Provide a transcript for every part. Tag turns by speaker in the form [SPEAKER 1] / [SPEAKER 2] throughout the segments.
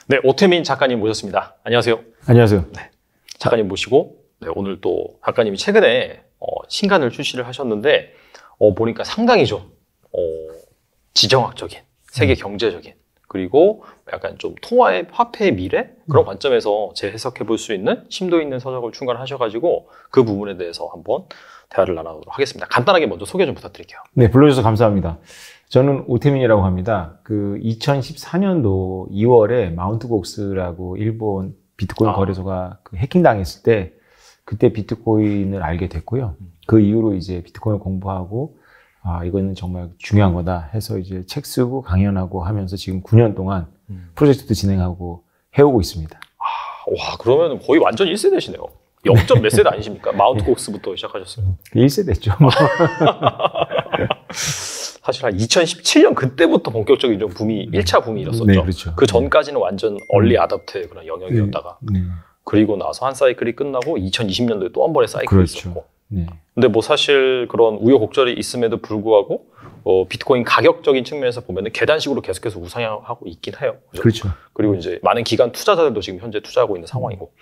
[SPEAKER 1] 네, 오태민 작가님 모셨습니다. 안녕하세요.
[SPEAKER 2] 안녕하세요.
[SPEAKER 1] 네, 작가님 모시고 오늘 또 작가님이 최근에 신간을 출시를 하셨는데 보니까 상당히 좀 지정학적인, 세계 경제적인 그리고 약간 좀 통화의 화폐의 미래 그런 관점에서 재해석해 볼 수 있는 심도 있는 서적을 출간하셔가지고 그 부분에 대해서 한번 대화를 나누도록 하겠습니다. 간단하게 먼저 소개 좀 부탁드릴게요.
[SPEAKER 2] 네, 불러주셔서 감사합니다. 저는 오태민이라고 합니다. 그 2014년도 2월에 마운트 곡스라고 일본 비트코인 거래소가 해킹당했을 때 그때 비트코인을 알게 됐고요. 그 이후로 이제 비트코인을 공부하고 이거는 정말 중요한 거다 해서 이제 책 쓰고 강연하고 하면서 지금 9년 동안 프로젝트도 진행하고 해오고 있습니다.
[SPEAKER 1] 와, 그러면 거의 완전 1세대시네요. 0점 몇 세대 아니십니까? 마운트 곡스부터 시작하셨어요.
[SPEAKER 2] 1세대죠.
[SPEAKER 1] 사실 한 2017년 그때부터 본격적인 좀 붐이 1차 붐이 일었었죠.
[SPEAKER 2] 네, 그렇죠.
[SPEAKER 1] 그 전까지는 완전 얼리 아답트의 그런 영역이었다가 그리고 나서 한 사이클이 끝나고 2020년도에 또 한 번의 사이클이
[SPEAKER 2] 그렇죠.
[SPEAKER 1] 있었고.
[SPEAKER 2] 네.
[SPEAKER 1] 근데 뭐 사실 그런 우여곡절이 있음에도 불구하고 비트코인 가격적인 측면에서 보면은 계단식으로 계속해서 우상향하고 있긴 해요.
[SPEAKER 2] 그렇죠.
[SPEAKER 1] 그리고 이제 많은 기관 투자자들도 지금 현재 투자하고 있는 상황이고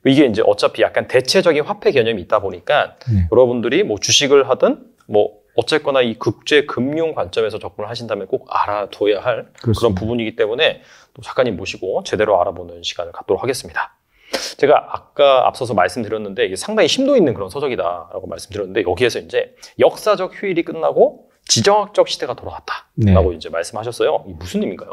[SPEAKER 1] 이게 이제 어차피 약간 대체적인 화폐 개념이 있다 보니까 여러분들이 뭐 주식을 하든 뭐 어쨌거나 이 국제 금융 관점에서 접근을 하신다면 꼭 알아둬야 할
[SPEAKER 2] 그렇습니다.
[SPEAKER 1] 그런 부분이기 때문에 또 작가님 모시고 제대로 알아보는 시간을 갖도록 하겠습니다. 제가 아까 앞서서 말씀드렸는데 이게 상당히 심도 있는 그런 서적이다라고 말씀드렸는데 여기에서 이제 역사적 휴일이 끝나고 지정학적 시대가 돌아왔다라고 이제 말씀하셨어요. 이게 무슨 의미인가요?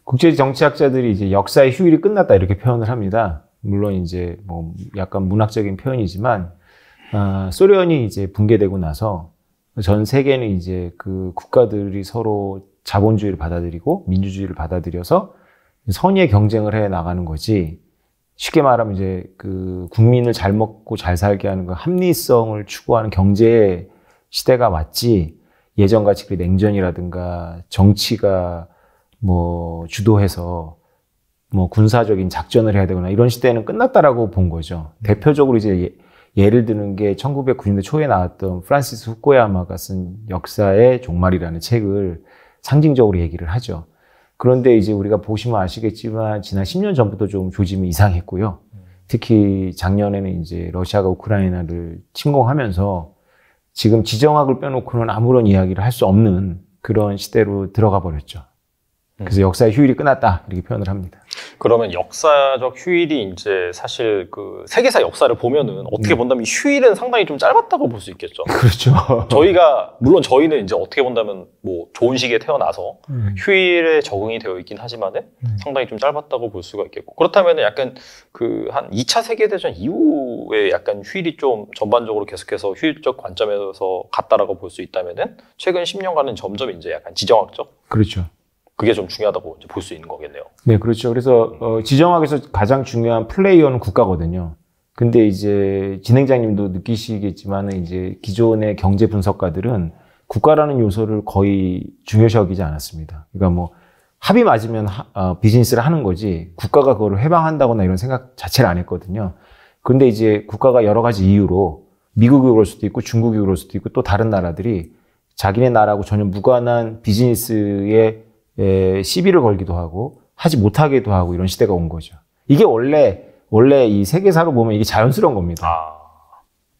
[SPEAKER 2] 국제 정치학자들이 이제 역사의 휴일이 끝났다 이렇게 표현을 합니다. 물론 이제 뭐 약간 문학적인 표현이지만 소련이 이제 붕괴되고 나서 전 세계는 이제 그 국가들이 서로 자본주의를 받아들이고 민주주의를 받아들여서 선의의 경쟁을 해 나가는 거지. 쉽게 말하면 이제 그 국민을 잘 먹고 잘 살게 하는 그 합리성을 추구하는 경제 시대가 왔지. 예전같이 그 냉전이라든가 정치가 뭐 주도해서 뭐 군사적인 작전을 해야 되거나 이런 시대는 끝났다라고 본 거죠. 대표적으로 이제 예를 드는 게 1990년대 초에 나왔던 프란시스 후쿠야마가 쓴 역사의 종말이라는 책을 상징적으로 얘기를 하죠. 그런데 이제 우리가 보시면 아시겠지만 지난 10년 전부터 좀 조짐이 이상했고요. 특히 작년에는 이제 러시아가 우크라이나를 침공하면서 지금 지정학을 빼놓고는 아무런 이야기를 할 수 없는 그런 시대로 들어가 버렸죠. 그래서 역사의 휴일이 끝났다 이렇게 표현을 합니다.
[SPEAKER 1] 그러면 역사적 휴일이 이제 사실 그 세계사 역사를 보면은 어떻게 본다면 휴일은 상당히 좀 짧았다고 볼 수 있겠죠.
[SPEAKER 2] 그렇죠.
[SPEAKER 1] 물론 저희는 이제 어떻게 본다면 뭐 좋은 시기에 태어나서 휴일에 적응이 되어 있긴 하지만은 상당히 좀 짧았다고 볼 수가 있겠고 그렇다면 약간 그 한 2차 세계대전 이후에 약간 휴일이 좀 전반적으로 계속해서 휴일적 관점에서 갔다라고 볼 수 있다면은 최근 10년간은 점점 이제 약간 지정학적
[SPEAKER 2] 그렇죠.
[SPEAKER 1] 그게 좀 중요하다고 볼 수 있는 거겠네요.
[SPEAKER 2] 네, 그렇죠. 그래서 지정학에서 가장 중요한 플레이어는 국가거든요. 근데 이제 진행자님도 느끼시겠지만은 이제 기존의 경제 분석가들은 국가라는 요소를 거의 중요시 여기지 않았습니다. 그러니까 뭐 합이 맞으면 비즈니스를 하는 거지 국가가 그거를 해방한다거나 이런 생각 자체를 안 했거든요. 그런데 이제 국가가 여러 가지 이유로 미국이 그럴 수도 있고 중국이 그럴 수도 있고 또 다른 나라들이 자기네 나라하고 전혀 무관한 비즈니스에 시비를 걸기도 하고 하지 못하기도 하고 이런 시대가 온 거죠. 이게 원래 이 세계사로 보면 이게 자연스러운 겁니다.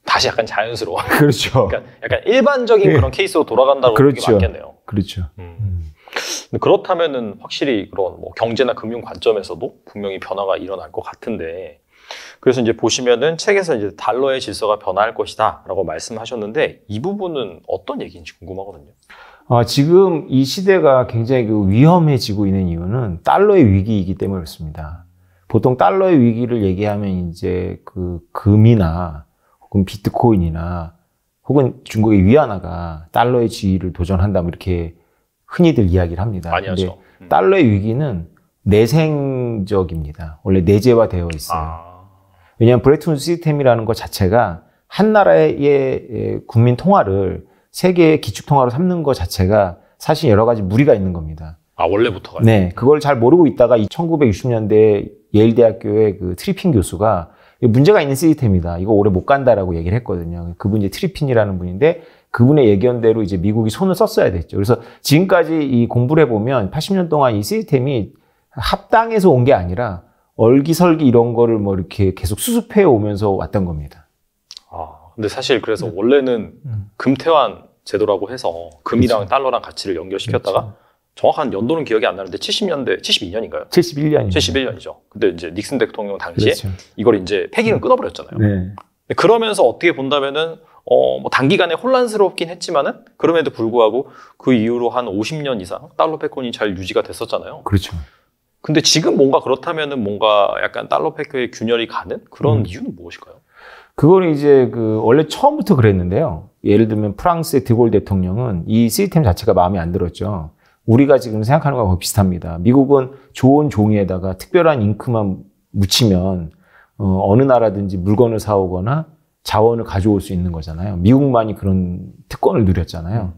[SPEAKER 1] 다시 약간 자연스러워.
[SPEAKER 2] 그렇죠.
[SPEAKER 1] 그러니까 약간 일반적인 그런 케이스로 돌아간다고 보는 게 맞겠네요.
[SPEAKER 2] 그렇죠.
[SPEAKER 1] 근데 그렇다면은 확실히 그런 뭐 경제나 금융 관점에서도 분명히 변화가 일어날 것 같은데 그래서 이제 보시면은 책에서 이제 달러의 질서가 변화할 것이다라고 말씀하셨는데 이 부분은 어떤 얘기인지 궁금하거든요.
[SPEAKER 2] 지금 이 시대가 굉장히 위험해지고 있는 이유는 달러의 위기이기 때문에 그렇습니다. 보통 달러의 위기를 얘기하면 이제 그 금이나 혹은 비트코인이나 혹은 중국의 위안화가 달러의 지위를 도전한다 뭐 이렇게 흔히들 이야기를 합니다.
[SPEAKER 1] 많이 하죠.
[SPEAKER 2] 달러의 위기는 내생적입니다. 원래 내재화되어 있어요. 왜냐하면 브레튼 우드 시스템이라는 것 자체가 한 나라의 국민 통화를 세계의 기축통화로 삼는 것 자체가 사실 여러 가지 무리가 있는 겁니다.
[SPEAKER 1] 원래부터가요?
[SPEAKER 2] 네. 그걸 잘 모르고 있다가 1960년대에 예일대학교의 그 트리핀 교수가 문제가 있는 시스템이다. 이거 오래 못 간다라고 얘기를 했거든요. 그분이 트리핀이라는 분인데 그분의 예견대로 이제 미국이 손을 썼어야 됐죠. 그래서 지금까지 이 공부를 해보면 80년 동안 이 시스템이 합당해서 온 게 아니라 얼기설기 이런 거를 뭐 이렇게 계속 수습해 오면서 왔던 겁니다.
[SPEAKER 1] 근데 사실 그래서 원래는 금태환 제도라고 해서 금이랑 그렇죠. 달러랑 가치를 연결시켰다가 그렇죠. 정확한 연도는 기억이 안 나는데 70년대, 72년인가요?
[SPEAKER 2] 71년이죠.
[SPEAKER 1] 71년이죠. 근데 이제 닉슨 대통령 당시에
[SPEAKER 2] 그렇죠.
[SPEAKER 1] 이걸 이제 폐기는 끊어버렸잖아요. 네. 그러면서 어떻게 본다면은 뭐 단기간에 혼란스럽긴 했지만은 그럼에도 불구하고 그 이후로 한 50년 이상 달러 패권이 잘 유지가 됐었잖아요.
[SPEAKER 2] 그렇죠.
[SPEAKER 1] 근데 지금 뭔가 그렇다면은 뭔가 약간 달러 패권의 균열이 가는 그런 이유는 무엇일까요?
[SPEAKER 2] 그거는 이제 원래 처음부터 그랬는데요. 예를 들면 프랑스의 드골 대통령은 이 시스템 자체가 마음에 안 들었죠. 우리가 지금 생각하는 거하고 비슷합니다. 미국은 좋은 종이에다가 특별한 잉크만 묻히면 어느 나라든지 물건을 사오거나 자원을 가져올 수 있는 거잖아요. 미국만이 그런 특권을 누렸잖아요.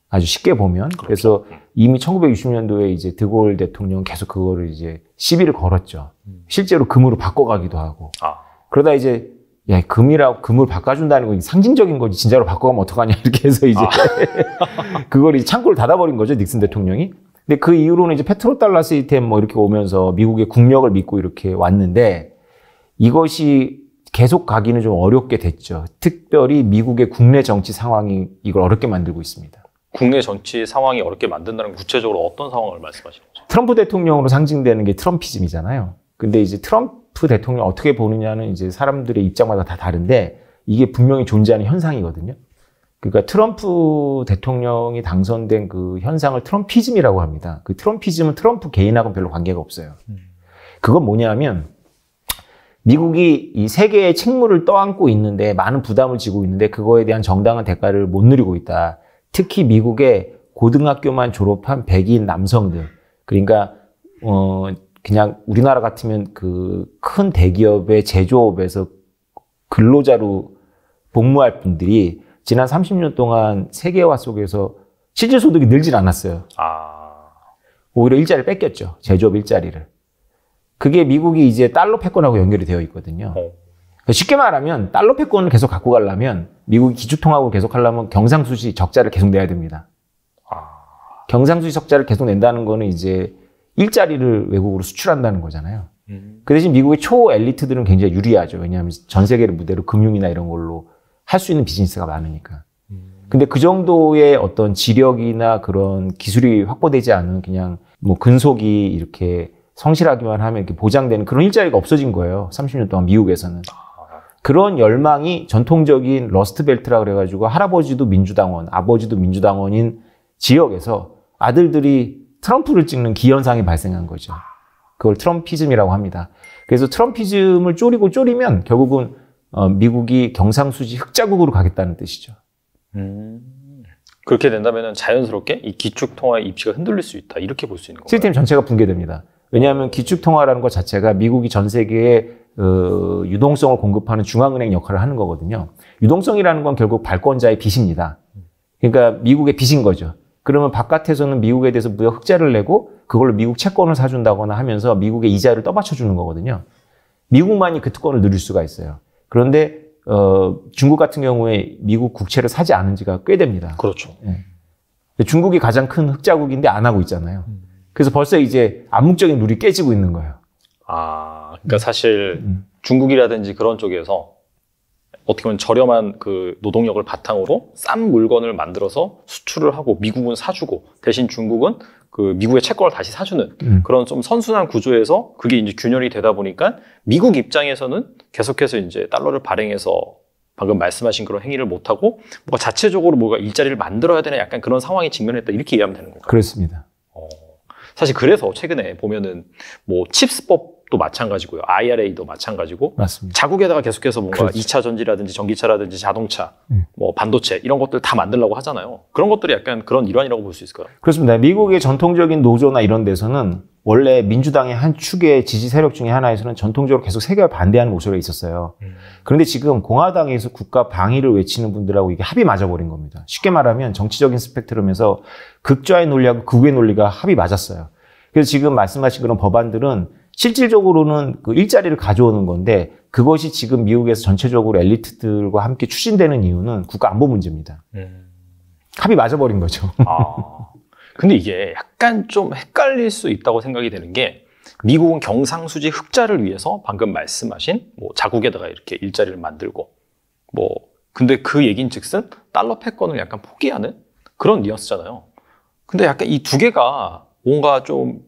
[SPEAKER 2] 아주 쉽게 보면. 그렇죠. 그래서 이미 1960년도에 이제 드골 대통령 계속 그거를 이제 시비를 걸었죠. 실제로 금으로 바꿔가기도 하고. 그러다 이제 야, 금을 바꿔준다는 건 상징적인 거지. 진짜로 바꿔가면 어떡하냐. 이렇게 해서 이제 그걸 이제 창고를 닫아버린 거죠. 닉슨 대통령이. 근데 그 이후로는 이제 페트로달러 시스템 뭐 이렇게 오면서 미국의 국력을 믿고 이렇게 왔는데 이것이 계속 가기는 좀 어렵게 됐죠. 특별히 미국의 국내 정치 상황이 이걸 어렵게 만들고 있습니다.
[SPEAKER 1] 국내 정치 상황이 어렵게 만든다는 구체적으로 어떤 상황을 말씀하시는 거죠?
[SPEAKER 2] 트럼프 대통령으로 상징되는 게 트럼피즘이잖아요. 근데 이제 트럼프 대통령 어떻게 보느냐는 이제 사람들의 입장마다 다 다른데 이게 분명히 존재하는 현상이거든요. 그러니까 트럼프 대통령이 당선된 그 현상을 트럼피즘이라고 합니다. 그 트럼피즘은 트럼프 개인하고는 별로 관계가 없어요. 그건 뭐냐면 미국이 이 세계의 책무를 떠안고 있는데 많은 부담을 지고 있는데 그거에 대한 정당한 대가를 못 누리고 있다. 특히 미국의 고등학교만 졸업한 백인 남성들. 그러니까 그냥 우리나라 같으면 그 큰 대기업의 제조업에서 근로자로 복무할 분들이 지난 30년 동안 세계화 속에서 실질 소득이 늘질 않았어요. 오히려 일자리를 뺏겼죠. 제조업 일자리를. 그게 미국이 이제 달러 패권하고 연결이 되어 있거든요. 쉽게 말하면 달러 패권을 계속 갖고 가려면 미국이 기축통화국을 계속 하려면 경상수지 적자를 계속 내야 됩니다. 경상수지 적자를 계속 낸다는 거는 이제 일자리를 외국으로 수출한다는 거잖아요. 그 대신 미국의 초엘리트들은 굉장히 유리하죠. 왜냐하면 전 세계를 무대로 금융이나 이런 걸로 할 수 있는 비즈니스가 많으니까. 근데 그 정도의 어떤 지력이나 그런 기술이 확보되지 않은 그냥 뭐 근속이 이렇게 성실하기만 하면 이렇게 보장되는 그런 일자리가 없어진 거예요. 30년 동안 미국에서는. 그런 열망이 전통적인 러스트벨트라 그래가지고 할아버지도 민주당원, 아버지도 민주당원인 지역에서 아들들이 트럼프를 찍는 기현상이 발생한 거죠. 그걸 트럼피즘이라고 합니다. 그래서 트럼피즘을 쪼리면 결국은 미국이 경상수지 흑자국으로 가겠다는 뜻이죠.
[SPEAKER 1] 그렇게 된다면 자연스럽게 이 기축통화의 입지가 흔들릴 수 있다. 이렇게 볼 수 있는 건가요?
[SPEAKER 2] 시스템 전체가 붕괴됩니다. 왜냐하면 기축통화라는 것 자체가 미국이 전 세계에 유동성을 공급하는 중앙은행 역할을 하는 거거든요. 유동성이라는 건 결국 발권자의 빚입니다. 그러니까 미국의 빚인 거죠. 그러면 바깥에서는 미국에 대해서 무역 흑자를 내고 그걸로 미국 채권을 사준다거나 하면서 미국의 이자를 떠받쳐주는 거거든요. 미국만이 그 특권을 누릴 수가 있어요. 그런데 중국 같은 경우에 미국 국채를 사지 않은 지가 꽤 됩니다.
[SPEAKER 1] 그렇죠.
[SPEAKER 2] 네. 중국이 가장 큰 흑자국인데 안 하고 있잖아요. 그래서 벌써 이제 암묵적인 룰이 깨지고 있는 거예요.
[SPEAKER 1] 그러니까 사실 중국이라든지 그런 쪽에서 어떻게 보면 저렴한 그 노동력을 바탕으로 싼 물건을 만들어서 수출을 하고 미국은 사주고 대신 중국은 그 미국의 채권을 다시 사주는 그런 좀 선순환 구조에서 그게 이제 균열이 되다 보니까 미국 입장에서는 계속해서 이제 달러를 발행해서 방금 말씀하신 그런 행위를 못하고 뭔가 자체적으로 뭔가 일자리를 만들어야 되는 약간 그런 상황에 직면했다 이렇게 이해하면 되는 건가요?
[SPEAKER 2] 그렇습니다.
[SPEAKER 1] 사실 그래서 최근에 보면은 뭐 칩스법도 마찬가지고요. IRA도 마찬가지고.
[SPEAKER 2] 맞습니다.
[SPEAKER 1] 자국에다가 계속해서 뭔가
[SPEAKER 2] 그렇죠.
[SPEAKER 1] 2차 전지라든지 전기차라든지 자동차, 뭐 반도체 이런 것들 다 만들려고 하잖아요. 그런 것들이 약간 그런 일환이라고 볼 수 있을까요?
[SPEAKER 2] 그렇습니다. 미국의 전통적인 노조나 이런 데서는 원래 민주당의 한 축의 지지 세력 중에 하나에서는 전통적으로 계속 세계화 반대하는 목소리가 있었어요. 그런데 지금 공화당에서 국가 방위를 외치는 분들하고 이게 합이 맞아버린 겁니다. 쉽게 말하면 정치적인 스펙트럼에서 극좌의 논리하고 극우의 논리가 합이 맞았어요. 그래서 지금 말씀하신 그런 법안들은 실질적으로는 그 일자리를 가져오는 건데 그것이 지금 미국에서 전체적으로 엘리트들과 함께 추진되는 이유는 국가 안보 문제입니다. 합이 맞아버린 거죠.
[SPEAKER 1] 근데 이게 약간 좀 헷갈릴 수 있다고 생각이 되는 게 미국은 경상수지 흑자를 위해서 방금 말씀하신 뭐 자국에다가 이렇게 일자리를 만들고 뭐 근데 그 얘긴즉슨 달러 패권을 약간 포기하는 그런 뉘앙스잖아요. 근데 약간 이 두 개가 뭔가 좀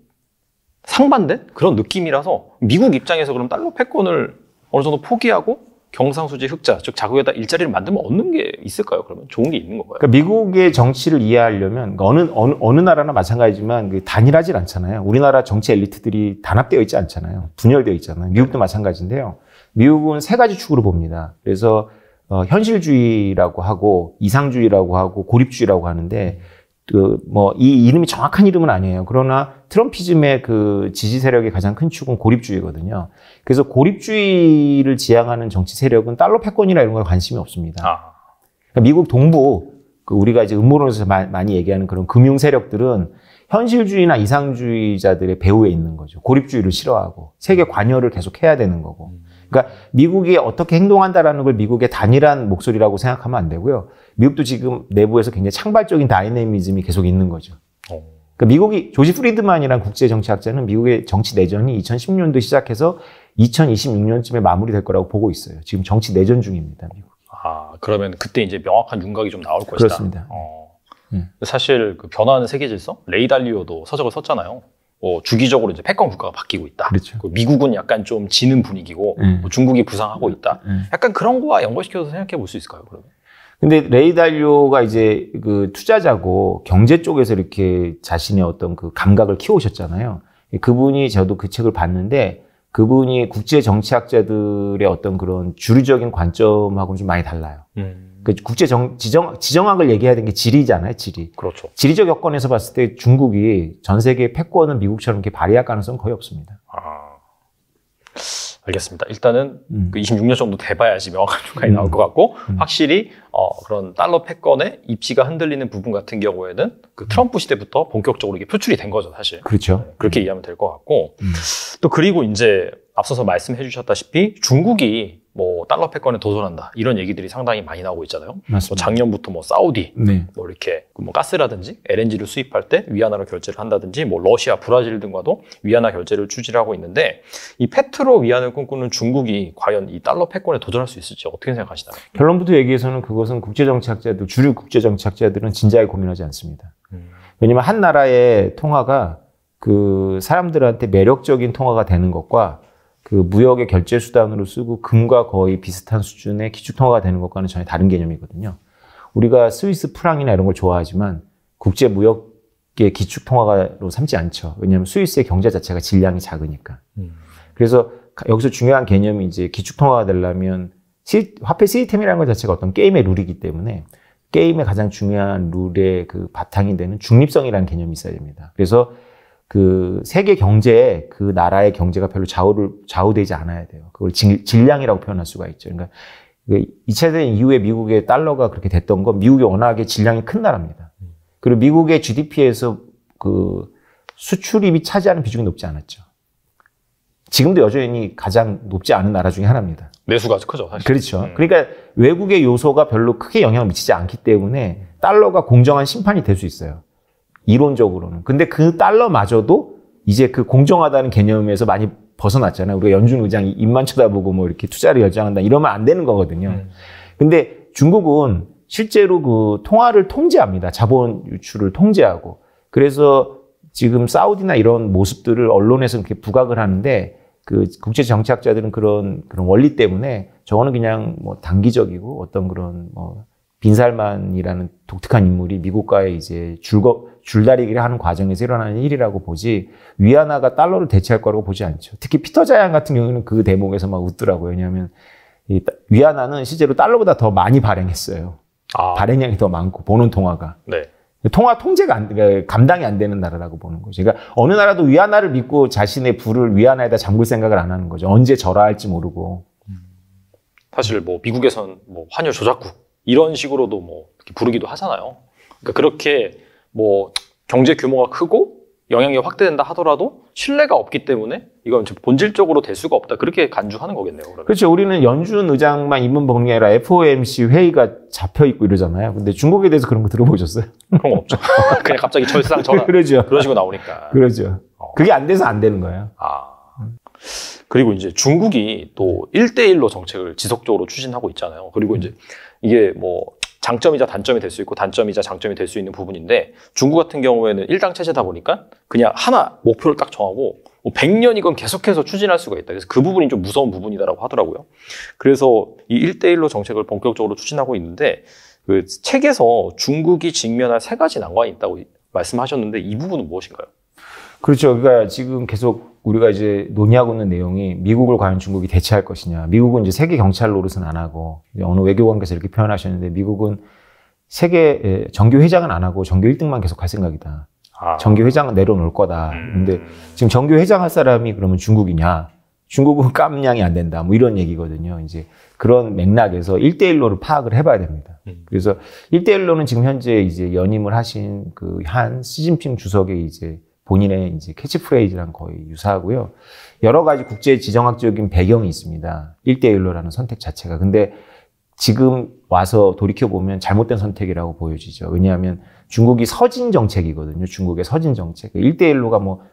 [SPEAKER 1] 상반된 그런 느낌이라서 미국 입장에서 그럼 달러 패권을 어느 정도 포기하고 경상수지 흑자, 즉 자국에다 일자리를 만들면 얻는 게 있을까요? 그러면 좋은 게 있는 건가요?
[SPEAKER 2] 그러니까 미국의 정치를 이해하려면 어느 나라나 마찬가지지만 단일하지 않잖아요. 우리나라 정치 엘리트들이 단합되어 있지 않잖아요. 분열되어 있잖아요. 미국도 마찬가지인데요. 미국은 세 가지 축으로 봅니다. 그래서 현실주의라고 하고 이상주의라고 하고 고립주의라고 하는데 이 이름이 정확한 이름은 아니에요. 그러나 트럼피즘의 그 지지 세력의 가장 큰 축은 고립주의거든요. 그래서 고립주의를 지향하는 정치 세력은 달러 패권이나 이런 거에 관심이 없습니다. 그러니까 미국 동부, 우리가 이제 음모론에서 많이 얘기하는 그런 금융 세력들은 현실주의나 이상주의자들의 배후에 있는 거죠. 고립주의를 싫어하고 세계 관여를 계속 해야 되는 거고. 그러니까 미국이 어떻게 행동한다라는 걸 미국의 단일한 목소리라고 생각하면 안 되고요. 미국도 지금 내부에서 굉장히 창발적인 다이내미즘이 계속 있는 거죠. 그러니까 미국이 조지 프리드만이라는 국제정치학자는 미국의 정치 내전이 2010년도 시작해서 2026년쯤에 마무리될 거라고 보고 있어요. 지금 정치 내전 중입니다, 미국이.
[SPEAKER 1] 그러면 그때 이제 명확한 윤곽이 좀 나올 것이다.
[SPEAKER 2] 그렇습니다.
[SPEAKER 1] 사실 그 변화하는 세계 질서, 레이 달리오도 서적을 썼잖아요. 주기적으로 이제 패권 국가가 바뀌고 있다.
[SPEAKER 2] 그렇죠.
[SPEAKER 1] 미국은 약간 좀 지는 분위기고 중국이 부상하고 있다. 약간 그런 거와 연결시켜서 생각해 볼 수 있을까요, 그러면?
[SPEAKER 2] 근데 레이 달리오가 이제 그 투자자고 경제 쪽에서 이렇게 자신의 어떤 그 감각을 키우셨잖아요. 그분이 저도 그 책을 봤는데 그분이 국제 정치학자들의 어떤 그런 주류적인 관점하고는 좀 많이 달라요. 그 국제 지정학을 얘기해야 되는 게 지리잖아요, 지리.
[SPEAKER 1] 그렇죠.
[SPEAKER 2] 지리적 여건에서 봤을 때 중국이 전 세계 패권을 미국처럼 이렇게 발휘할 가능성은 거의 없습니다.
[SPEAKER 1] 알겠습니다. 일단은 그 26년 정도 돼봐야지 명확한 중간이 나올 것 같고 확실히 그런 달러 패권의 입지가 흔들리는 부분 같은 경우에는 그 트럼프 시대부터 본격적으로 이게 표출이 된 거죠, 사실.
[SPEAKER 2] 그렇죠.
[SPEAKER 1] 그렇게 이해하면 될 것 같고 또 그리고 이제 앞서서 말씀해 주셨다시피 중국이 뭐 달러 패권에 도전한다 이런 얘기들이 상당히 많이 나오고 있잖아요.
[SPEAKER 2] 맞습니다.
[SPEAKER 1] 뭐 작년부터 뭐 사우디,
[SPEAKER 2] 네.
[SPEAKER 1] 뭐 이렇게 뭐 가스라든지 LNG를 수입할 때 위안화로 결제를 한다든지 뭐 러시아, 브라질 등과도 위안화 결제를 추진하고 있는데 이 페트로 위안을 꿈꾸는 중국이 과연 이 달러 패권에 도전할 수 있을지 어떻게 생각하시나요?
[SPEAKER 2] 결론부터 얘기해서는 그것은 국제정치학자들, 주류 국제정치학자들은 진지하게 고민하지 않습니다. 왜냐하면 한 나라의 통화가 그 사람들한테 매력적인 통화가 되는 것과 그 무역의 결제 수단으로 쓰고 금과 거의 비슷한 수준의 기축 통화가 되는 것과는 전혀 다른 개념이거든요. 우리가 스위스 프랑이나 이런 걸 좋아하지만 국제 무역의 기축 통화로 삼지 않죠. 왜냐하면 스위스의 경제 자체가 질량이 작으니까. 그래서 여기서 중요한 개념이 이제 기축 통화가 되려면 화폐 시스템이라는 것 자체가 어떤 게임의 룰이기 때문에 게임의 가장 중요한 룰의 그 바탕이 되는 중립성이라는 개념이 있어야 됩니다. 그래서 그 세계 경제에 그 나라의 경제가 별로 좌우되지 않아야 돼요. 그걸 질량이라고 표현할 수가 있죠. 그러니까 2차 대전 이후에 미국의 달러가 그렇게 됐던 건 미국이 워낙에 질량이 큰 나라입니다. 그리고 미국의 GDP에서 그 수출입이 차지하는 비중이 높지 않았죠. 지금도 여전히 가장 높지 않은 나라 중에 하나입니다.
[SPEAKER 1] 내수가 크죠, 사실.
[SPEAKER 2] 그렇죠. 그러니까 외국의 요소가 별로 크게 영향을 미치지 않기 때문에 달러가 공정한 심판이 될 수 있어요. 이론적으로는. 근데 그 달러마저도 이제 그 공정하다는 개념에서 많이 벗어났잖아요. 우리가 연준 의장이 입만 쳐다보고 뭐 이렇게 투자를 결정한다 이러면 안 되는 거거든요. 근데 중국은 실제로 그 통화를 통제합니다. 자본 유출을 통제하고. 그래서 지금 사우디나 이런 모습들을 언론에서 이렇게 부각을 하는데 그 국제 정치학자들은 그런 원리 때문에 저거는 그냥 뭐 단기적이고 어떤 그런 뭐 빈살만이라는 독특한 인물이 미국과의 이제 줄다리기를 하는 과정에서 일어나는 일이라고 보지 위안화가 달러를 대체할 거라고 보지 않죠. 특히 피터 자양 같은 경우는 그 대목에서 막 웃더라고요. 왜냐하면 이 위안화는 실제로 달러보다 더 많이 발행했어요. 발행량이 더 많고 보는 통화가.
[SPEAKER 1] 네.
[SPEAKER 2] 통화 통제가 그러니까 감당이 안 되는 나라라고 보는 거죠. 그러니까 어느 나라도 위안화를 믿고 자신의 부를 위안화에다 잠글 생각을 안 하는 거죠. 언제 절하할지 모르고.
[SPEAKER 1] 사실 뭐 미국에선 뭐 환율 조작국 이런 식으로도 뭐 부르기도 하잖아요. 그러니까 그렇게 뭐 경제 규모가 크고 영향력이 확대된다 하더라도 신뢰가 없기 때문에 이건 본질적으로 될 수가 없다. 그렇게 간주하는 거겠네요. 그러면.
[SPEAKER 2] 그렇죠. 우리는 연준 의장만 입문 법령이 아니라 FOMC 회의가 잡혀 있고 이러잖아요. 근데 중국에 대해서 그런 거 들어보셨어요?
[SPEAKER 1] 그런 거 없죠. 그냥 갑자기 철상 전화
[SPEAKER 2] 그러죠.
[SPEAKER 1] 그런 식으로 나오니까.
[SPEAKER 2] 그러죠. 그게 안 돼서 안 되는 거예요.
[SPEAKER 1] 그리고 이제 중국이 또 1대1로 정책을 지속적으로 추진하고 있잖아요. 그리고 이제 이게 뭐 장점이자 단점이 될 수 있고 단점이자 장점이 될 수 있는 부분인데 중국 같은 경우에는 1당 체제다 보니까 그냥 하나 목표를 딱 정하고 뭐 100년이건 계속해서 추진할 수가 있다. 그래서 그 부분이 좀 무서운 부분이다라고 하더라고요. 그래서 이 1대1로 정책을 본격적으로 추진하고 있는데 그 책에서 중국이 직면할 3가지 난관이 있다고 말씀하셨는데 이 부분은 무엇인가요?
[SPEAKER 2] 그렇죠. 그러니까 지금 계속 우리가 이제 논의하고 있는 내용이 미국을 과연 중국이 대체할 것이냐. 미국은 이제 세계 경찰 노릇은 안 하고 어느 외교관께서 이렇게 표현하셨는데 미국은 세계 정교 회장은 안 하고 정교 1등만 계속 할 생각이다. 정교 회장은 내려놓을 거다. 근데 지금 정교 회장 할 사람이 그러면 중국이냐? 중국은 깜냥이 안 된다. 뭐 이런 얘기거든요. 이제 그런 맥락에서 1대1로를 파악을 해봐야 됩니다. 그래서 1대1로는 지금 현재 이제 연임을 하신 그 한 시진핑 주석의 이제 본인의 이제 캐치프레이즈랑 거의 유사하고요. 여러 가지 국제 지정학적인 배경이 있습니다. 1대1로라는 선택 자체가. 근데 지금 와서 돌이켜보면 잘못된 선택이라고 보여지죠. 왜냐하면 중국이 서진 정책이거든요. 중국의 서진 정책. 1대1로가 뭐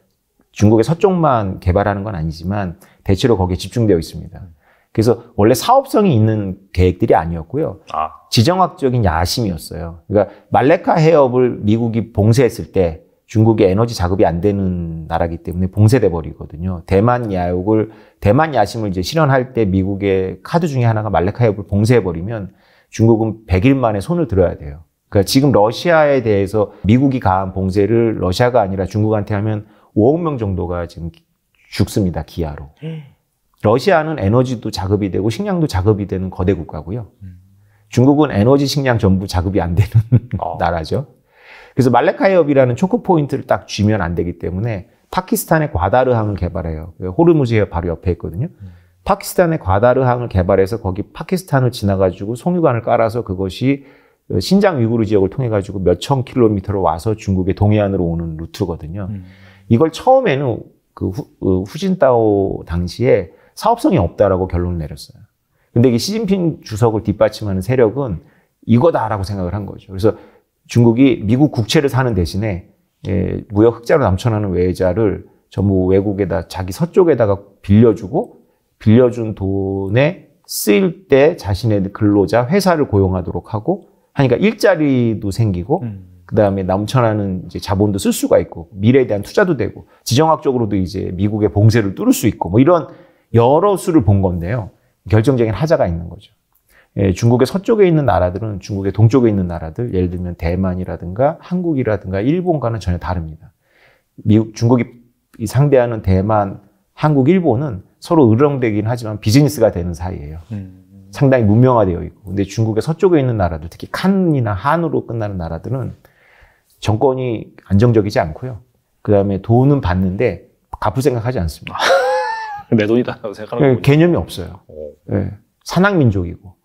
[SPEAKER 2] 중국의 서쪽만 개발하는 건 아니지만 대체로 거기에 집중되어 있습니다. 그래서 원래 사업성이 있는 계획들이 아니었고요. 지정학적인 야심이었어요. 그러니까 말레카 해협을 미국이 봉쇄했을 때 중국의 에너지 자급이 안 되는 나라이기 때문에 봉쇄돼 버리거든요. 대만 야심을 이제 실현할 때 미국의 카드 중에 하나가 말레카 해협을 봉쇄해 버리면 중국은 100일 만에 손을 들어야 돼요. 그러니까 지금 러시아에 대해서 미국이 가한 봉쇄를 러시아가 아니라 중국한테 하면 5억 명 정도가 지금 죽습니다. 기아로. 러시아는 에너지도 자급이 되고 식량도 자급이 되는 거대 국가고요. 중국은 에너지, 식량 전부 자급이 안 되는 나라죠. 그래서 말레카 해협이라는 초크 포인트를 딱 쥐면 안 되기 때문에 파키스탄의 과다르항을 개발해요. 호르무즈 해협 바로 옆에 있거든요. 파키스탄의 과다르항을 개발해서 거기 파키스탄을 지나가지고 송유관을 깔아서 그것이 신장 위구르 지역을 통해 가지고 몇천 킬로미터로 와서 중국의 동해안으로 오는 루트거든요. 이걸 처음에는 그 후진타오 당시에 사업성이 없다라고 결론을 내렸어요. 근데 이게 시진핑 주석을 뒷받침하는 세력은 이거다라고 생각을 한 거죠. 그래서 중국이 미국 국채를 사는 대신에 무역 흑자로 남쳐나는 외자를 전부 외국에다 자기 서쪽에다가 빌려준 돈에 쓰일 때 자신의 근로자 회사를 고용하도록 하고 하니까 일자리도 생기고 그다음에 남쳐나는 이제 자본도 쓸 수가 있고 미래에 대한 투자도 되고 지정학적으로도 이제 미국의 봉쇄를 뚫을 수 있고 뭐 이런 여러 수를 본 건데요. 결정적인 하자가 있는 거죠. 중국의 서쪽에 있는 나라들은 중국의 동쪽에 있는 나라들, 예를 들면 대만이라든가 한국이라든가 일본과는 전혀 다릅니다. 중국이 상대하는 대만, 한국, 일본은 서로 으르렁대긴 하지만 비즈니스가 되는 사이예요. 상당히 문명화되어 있고. 근데 중국의 서쪽에 있는 나라들, 특히 칸이나 한으로 끝나는 나라들은 정권이 안정적이지 않고요. 그 다음에 돈은 받는데 갚을 생각하지 않습니다.
[SPEAKER 1] 내 돈이다라고 생각하는 거군요.
[SPEAKER 2] 개념이 없어요. 네. 산악민족이고.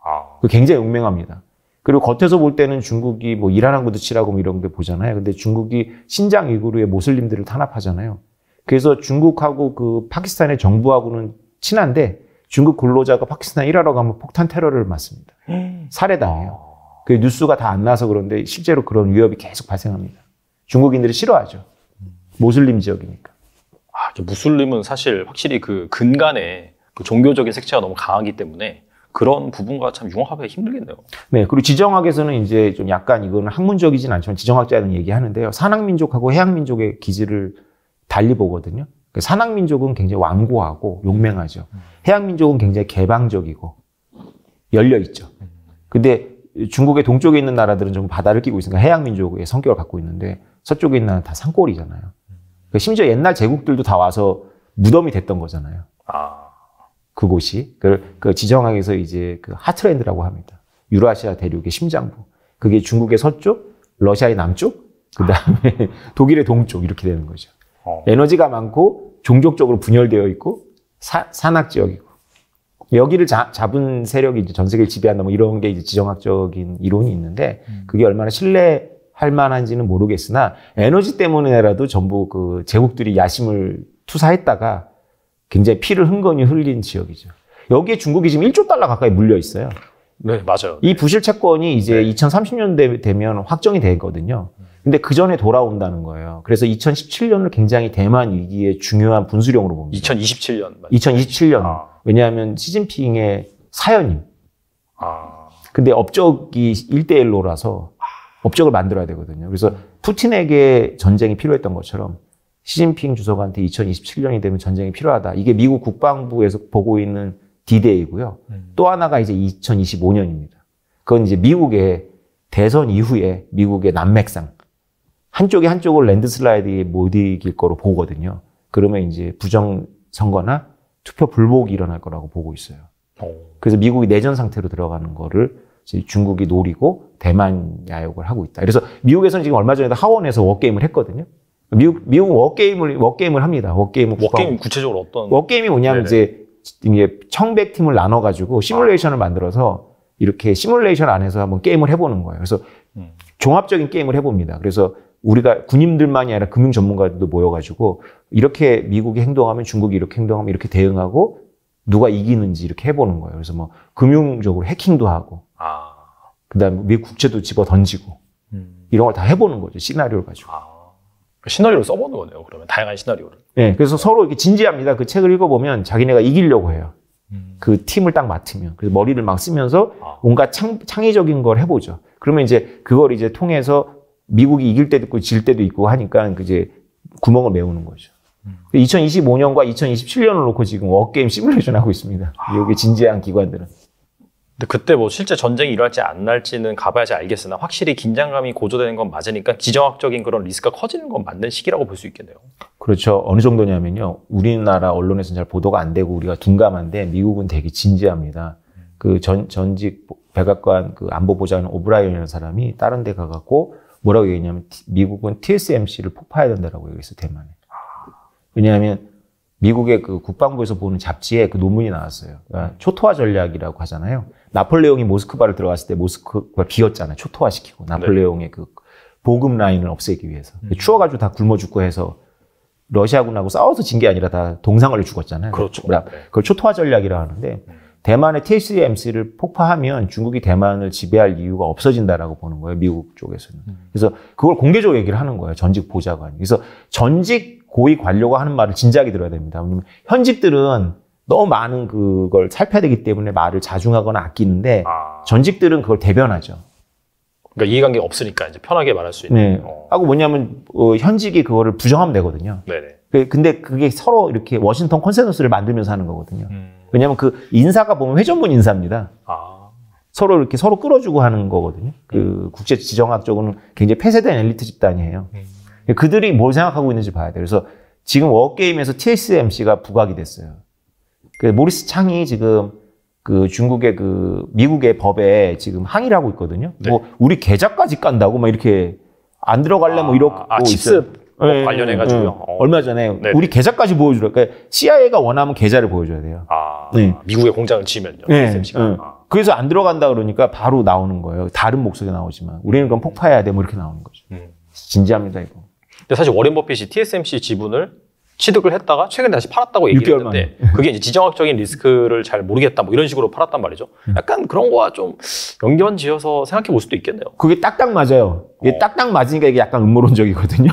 [SPEAKER 2] 굉장히 용맹합니다. 그리고 겉에서 볼 때는 중국이 뭐 이란 항구도 치라고 뭐 이런 게 보잖아요. 근데 중국이 신장 위구르의 모슬림들을 탄압하잖아요. 그래서 중국하고 그 파키스탄의 정부하고는 친한데 중국 근로자가 파키스탄에 일하러 가면 폭탄 테러를 맞습니다. 살해당해요. 그 뉴스가 다 안 나서 그런데 실제로 그런 위협이 계속 발생합니다. 중국인들이 싫어하죠. 모슬림 지역이니까.
[SPEAKER 1] 무슬림은 사실 확실히 그 근간에 그 종교적인 색채가 너무 강하기 때문에 그런 부분과 참 융합하기 힘들겠네요.
[SPEAKER 2] 네, 그리고 지정학에서는 이제 좀 약간 이거는 학문적이진 않지만 지정학자는 얘기하는데요. 산악민족하고 해양민족의 기질을 달리 보거든요. 산악민족은 굉장히 완고하고 용맹하죠. 해양민족은 굉장히 개방적이고 열려있죠. 근데 중국의 동쪽에 있는 나라들은 좀 바다를 끼고 있으니까 해양민족의 성격을 갖고 있는데 서쪽에 있는 나라는 다 산골이잖아요. 심지어 옛날 제국들도 다 와서 무덤이 됐던 거잖아요. 그곳이. 그 지정학에서 이제 그 하트랜드라고 합니다. 유라시아 대륙의 심장부. 그게 중국의 서쪽, 러시아의 남쪽, 그 다음에 독일의 동쪽 이렇게 되는 거죠. 에너지가 많고 종족적으로 분열되어 있고 산악 지역이고 여기를 잡은 세력이 이제 전 세계를 지배한다 뭐 이런 게 이제 지정학적인 이론이 있는데 그게 얼마나 신뢰할 할 만한지는 모르겠으나 에너지 때문에라도 전부 그 제국들이 야심을 투사했다가 굉장히 피를 흥건히 흘린 지역이죠. 여기에 중국이 지금 1조 달러 가까이 물려 있어요.
[SPEAKER 1] 네, 맞아요.
[SPEAKER 2] 이 부실 채권이 이제 2030년대 되면 확정이 되거든요. 근데 그 전에 돌아온다는 거예요. 그래서 2017년을 굉장히 대만 위기의 중요한 분수령으로 봅니다.
[SPEAKER 1] 2027년.
[SPEAKER 2] 2027년. 왜냐하면 시진핑의 사연임. 근데 업적이 1대1로라서 업적을 만들어야 되거든요. 그래서 푸틴에게 전쟁이 필요했던 것처럼 시진핑 주석한테 2027년이 되면 전쟁이 필요하다. 이게 미국 국방부에서 보고 있는 D-Day이고요. 또 하나가 이제 2025년입니다. 그건 이제 미국의 대선 이후에 미국의 난맥상. 한쪽이 한쪽을 랜드슬라이드에 못 이길 거로 보거든요. 그러면 이제 부정선거나 투표 불복이 일어날 거라고 보고 있어요. 그래서 미국이 내전 상태로 들어가는 거를 이제 중국이 노리고 대만 야욕을 하고 있다. 그래서 미국에서는 지금 얼마 전에도 하원에서 워게임을 했거든요. 미국 워게임을 합니다. 워게임
[SPEAKER 1] 구체적으로 어떤?
[SPEAKER 2] 워게임이 뭐냐면 이제 청백팀을 나눠가지고 시뮬레이션을 만들어서 이렇게 시뮬레이션 안에서 한번 게임을 해보는 거예요. 그래서 종합적인 게임을 해봅니다. 그래서 우리가 군인들만이 아니라 금융 전문가들도 모여가지고 이렇게 미국이 행동하면 중국이 이렇게 행동하면 이렇게 대응하고 누가 이기는지 이렇게 해보는 거예요. 그래서 뭐 금융적으로 해킹도 하고, 그다음에 미국 국채도 집어 던지고 이런 걸 다 해보는 거죠. 시나리오를 가지고.
[SPEAKER 1] 시나리오를 써보는 거네요. 그러면 다양한 시나리오를.
[SPEAKER 2] 네, 그래서 서로 이렇게 진지합니다. 그 책을 읽어보면 자기네가 이기려고 해요. 그 팀을 딱 맡으면. 그래서 머리를 막 쓰면서 온갖 창의적인 걸 해보죠. 그러면 이제 그걸 이제 통해서 미국이 이길 때도 있고 질 때도 있고 하니까 이제 구멍을 메우는 거죠. 2025년과 2027년을 놓고 지금 워게임 시뮬레이션 하고 있습니다. 미국의 진지한 기관들은.
[SPEAKER 1] 근데 그때 뭐 실제 전쟁이 일어날지 안 날지는 가봐야지 알겠으나 확실히 긴장감이 고조되는 건 맞으니까 지정학적인 그런 리스크가 커지는 건 맞는 시기라고 볼 수 있겠네요.
[SPEAKER 2] 그렇죠. 어느 정도냐면요. 우리나라 언론에서는 잘 보도가 안 되고 우리가 둔감한데 미국은 되게 진지합니다. 그 전직 백악관 그 안보보좌관 오브라이언이라는 사람이 다른 데 가갖고 뭐라고 얘기했냐면 미국은 TSMC를 폭파해야 된다라고 얘기했어요. 대만에. 왜냐하면 미국의 그 국방부에서 보는 잡지에 그 논문이 나왔어요. 그러니까 초토화 전략이라고 하잖아요. 나폴레옹이 모스크바를 들어갔을 때 모스크바 비었잖아요. 초토화시키고 나폴레옹의 그 보급 라인을 없애기 위해서. 추워가지고 다 굶어 죽고 해서 러시아군하고 싸워서 진 게 아니라 다 동상을 죽었잖아요.
[SPEAKER 1] 그렇죠.
[SPEAKER 2] 그걸 초토화 전략이라고 하는데 대만의 TSMC를 폭파하면 중국이 대만을 지배할 이유가 없어진다라고 보는 거예요. 미국 쪽에서는. 그래서 그걸 공개적으로 얘기를 하는 거예요. 전직 보좌관이. 그래서 전직 고위 관료가 하는 말을 진지하게 들어야 됩니다. 왜냐면 현직들은 너무 많은 그걸 살펴야 되기 때문에 말을 자중하거나 아끼는데 전직들은 그걸 대변하죠.
[SPEAKER 1] 그러니까 이해관계가 없으니까 이제 편하게 말할 수 있는.
[SPEAKER 2] 네. 하고 뭐냐면 현직이 그거를 부정하면 되거든요.
[SPEAKER 1] 네네.
[SPEAKER 2] 근데 그게 서로 이렇게 워싱턴 컨센서스를 만들면서 하는 거거든요. 왜냐하면 그 인사가 보면 회전문 인사입니다. 서로 이렇게 서로 끌어주고 하는 거거든요. 그 국제 지정학적으로는 굉장히 폐쇄된 엘리트 집단이에요. 그들이 뭘 생각하고 있는지 봐야 돼요. 그래서 지금 워게임에서 TSMC가 부각이 됐어요. 그 모리스 창이 지금 그 중국의 그 미국의 법에 지금 항의를 하고 있거든요.
[SPEAKER 1] 네.
[SPEAKER 2] 뭐 우리 계좌까지 깐다고 막 이렇게 안 들어갈래 뭐 이러고
[SPEAKER 1] 칩스 관련해가지고요.
[SPEAKER 2] 얼마 전에
[SPEAKER 1] 네네.
[SPEAKER 2] 우리 계좌까지 보여주라. 그러니까 CIA가 원하면 계좌를 보여줘야 돼요. 네.
[SPEAKER 1] 미국의 공장을 지면요.
[SPEAKER 2] 네.
[SPEAKER 1] TSMC가.
[SPEAKER 2] 그래서 안 들어간다 그러니까 바로 나오는 거예요. 다른 목소리가 나오지만 우리는 그럼 폭파해야 돼. 뭐 이렇게 나오는 거죠. 진지합니다 이거.
[SPEAKER 1] 근데 사실 워렌 버핏이 TSMC 지분을 취득을 했다가 최근에 다시 팔았다고 얘기를 했는데 그게 이제 지정학적인 리스크를 잘 모르겠다 뭐 이런 식으로 팔았단 말이죠. 약간 그런 거와 좀 연관지어서 생각해 볼 수도 있겠네요.
[SPEAKER 2] 그게 딱딱 맞아요. 이게 딱딱 맞으니까 이게 약간 음모론적이거든요.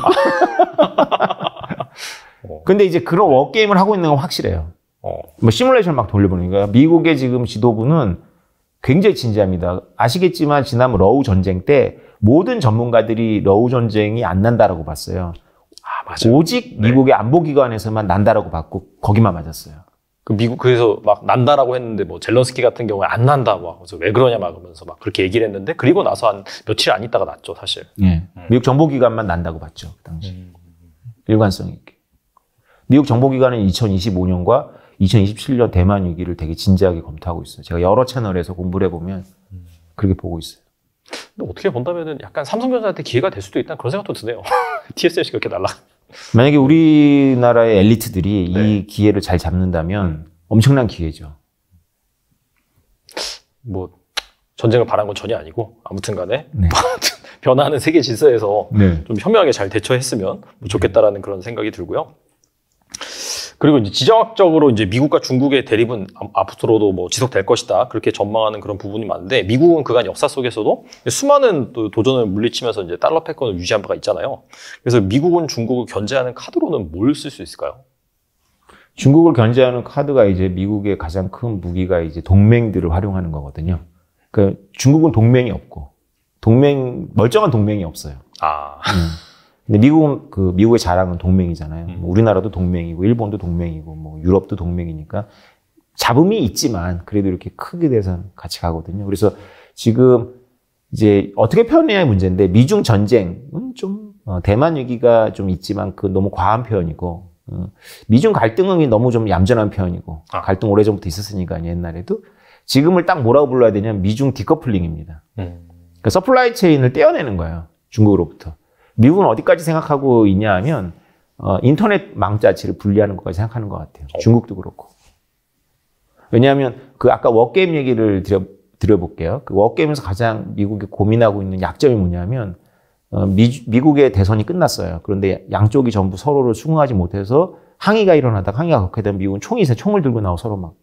[SPEAKER 2] 근데 이제 그런 워게임을 하고 있는 건 확실해요. 뭐 시뮬레이션 막 돌려보니까 미국의 지금 지도부는 굉장히 진지합니다. 아시겠지만 지난 러우 전쟁 때 모든 전문가들이 러우 전쟁이 안 난다라고 봤어요.
[SPEAKER 1] 맞아요.
[SPEAKER 2] 오직 미국의 안보기관에서만 난다라고 봤고 거기만 맞았어요.
[SPEAKER 1] 그 미국 그래서 막 난다라고 했는데 뭐 젤런스키 같은 경우에 안 난다 막 그래서 왜 그러냐 막 그러면서 막 그렇게 얘기를 했는데 그리고 나서 한 며칠 안 있다가 났죠 사실.
[SPEAKER 2] 미국 정보기관만 난다고 봤죠 그 당시. 일관성 있게. 미국 정보기관은 2025년과 2027년 대만 위기를 되게 진지하게 검토하고 있어요. 제가 여러 채널에서 공부를 해보면 그렇게 보고 있어요.
[SPEAKER 1] 근데 어떻게 본다면은 약간 삼성전자한테 기회가 될 수도 있다는 그런 생각도 드네요. TSMC가 그렇게 날라.
[SPEAKER 2] 만약에 우리나라의 엘리트들이 이 기회를 잘 잡는다면 엄청난 기회죠.
[SPEAKER 1] 뭐 전쟁을 바란 건 전혀 아니고 아무튼 간에 변화하는 세계 질서에서 좀 현명하게 잘 대처했으면 좋겠다라는 그런 생각이 들고요. 그리고 이제 지정학적으로 이제 미국과 중국의 대립은 앞으로도 뭐 지속될 것이다 그렇게 전망하는 그런 부분이 많은데 미국은 그간 역사 속에서도 수많은 또 도전을 물리치면서 이제 달러 패권을 유지한 바가 있잖아요. 그래서 미국은 중국을 견제하는 카드로는 뭘 쓸 수 있을까요?
[SPEAKER 2] 중국을 견제하는 카드가 이제 미국의 가장 큰 무기가 이제 동맹들을 활용하는 거거든요. 그러니까 중국은 동맹이 없고 멀쩡한 동맹이 없어요. 근데 미국은 미국의 자랑은 동맹이잖아요. 뭐 우리나라도 동맹이고, 일본도 동맹이고, 뭐 유럽도 동맹이니까 잡음이 있지만 그래도 이렇게 크게 돼서는 같이 가거든요. 그래서 지금 이제 어떻게 표현해야 문제인데 미중 전쟁은 좀 대만 위기가 좀 있지만 그 너무 과한 표현이고 미중 갈등이 너무 좀 얌전한 표현이고 갈등 오래전부터 있었으니까 옛날에도 지금을 딱 뭐라고 불러야 되냐면 미중 디커플링입니다. 그러니까 서플라이 체인을 떼어내는 거예요. 중국으로부터. 미국은 어디까지 생각하고 있냐 하면 인터넷 망 자체를 분리하는 것까지 생각하는 것 같아요. 중국도 그렇고. 왜냐하면 아까 워게임 얘기를 드려볼게요. 그 워게임에서 가장 미국이 고민하고 있는 약점이 뭐냐면 미국의 대선이 끝났어요. 그런데 양쪽이 전부 서로를 수긍하지 못해서 항의가 일어나다가 항의가 격화되면 미국은 총을 들고 나와 서로 막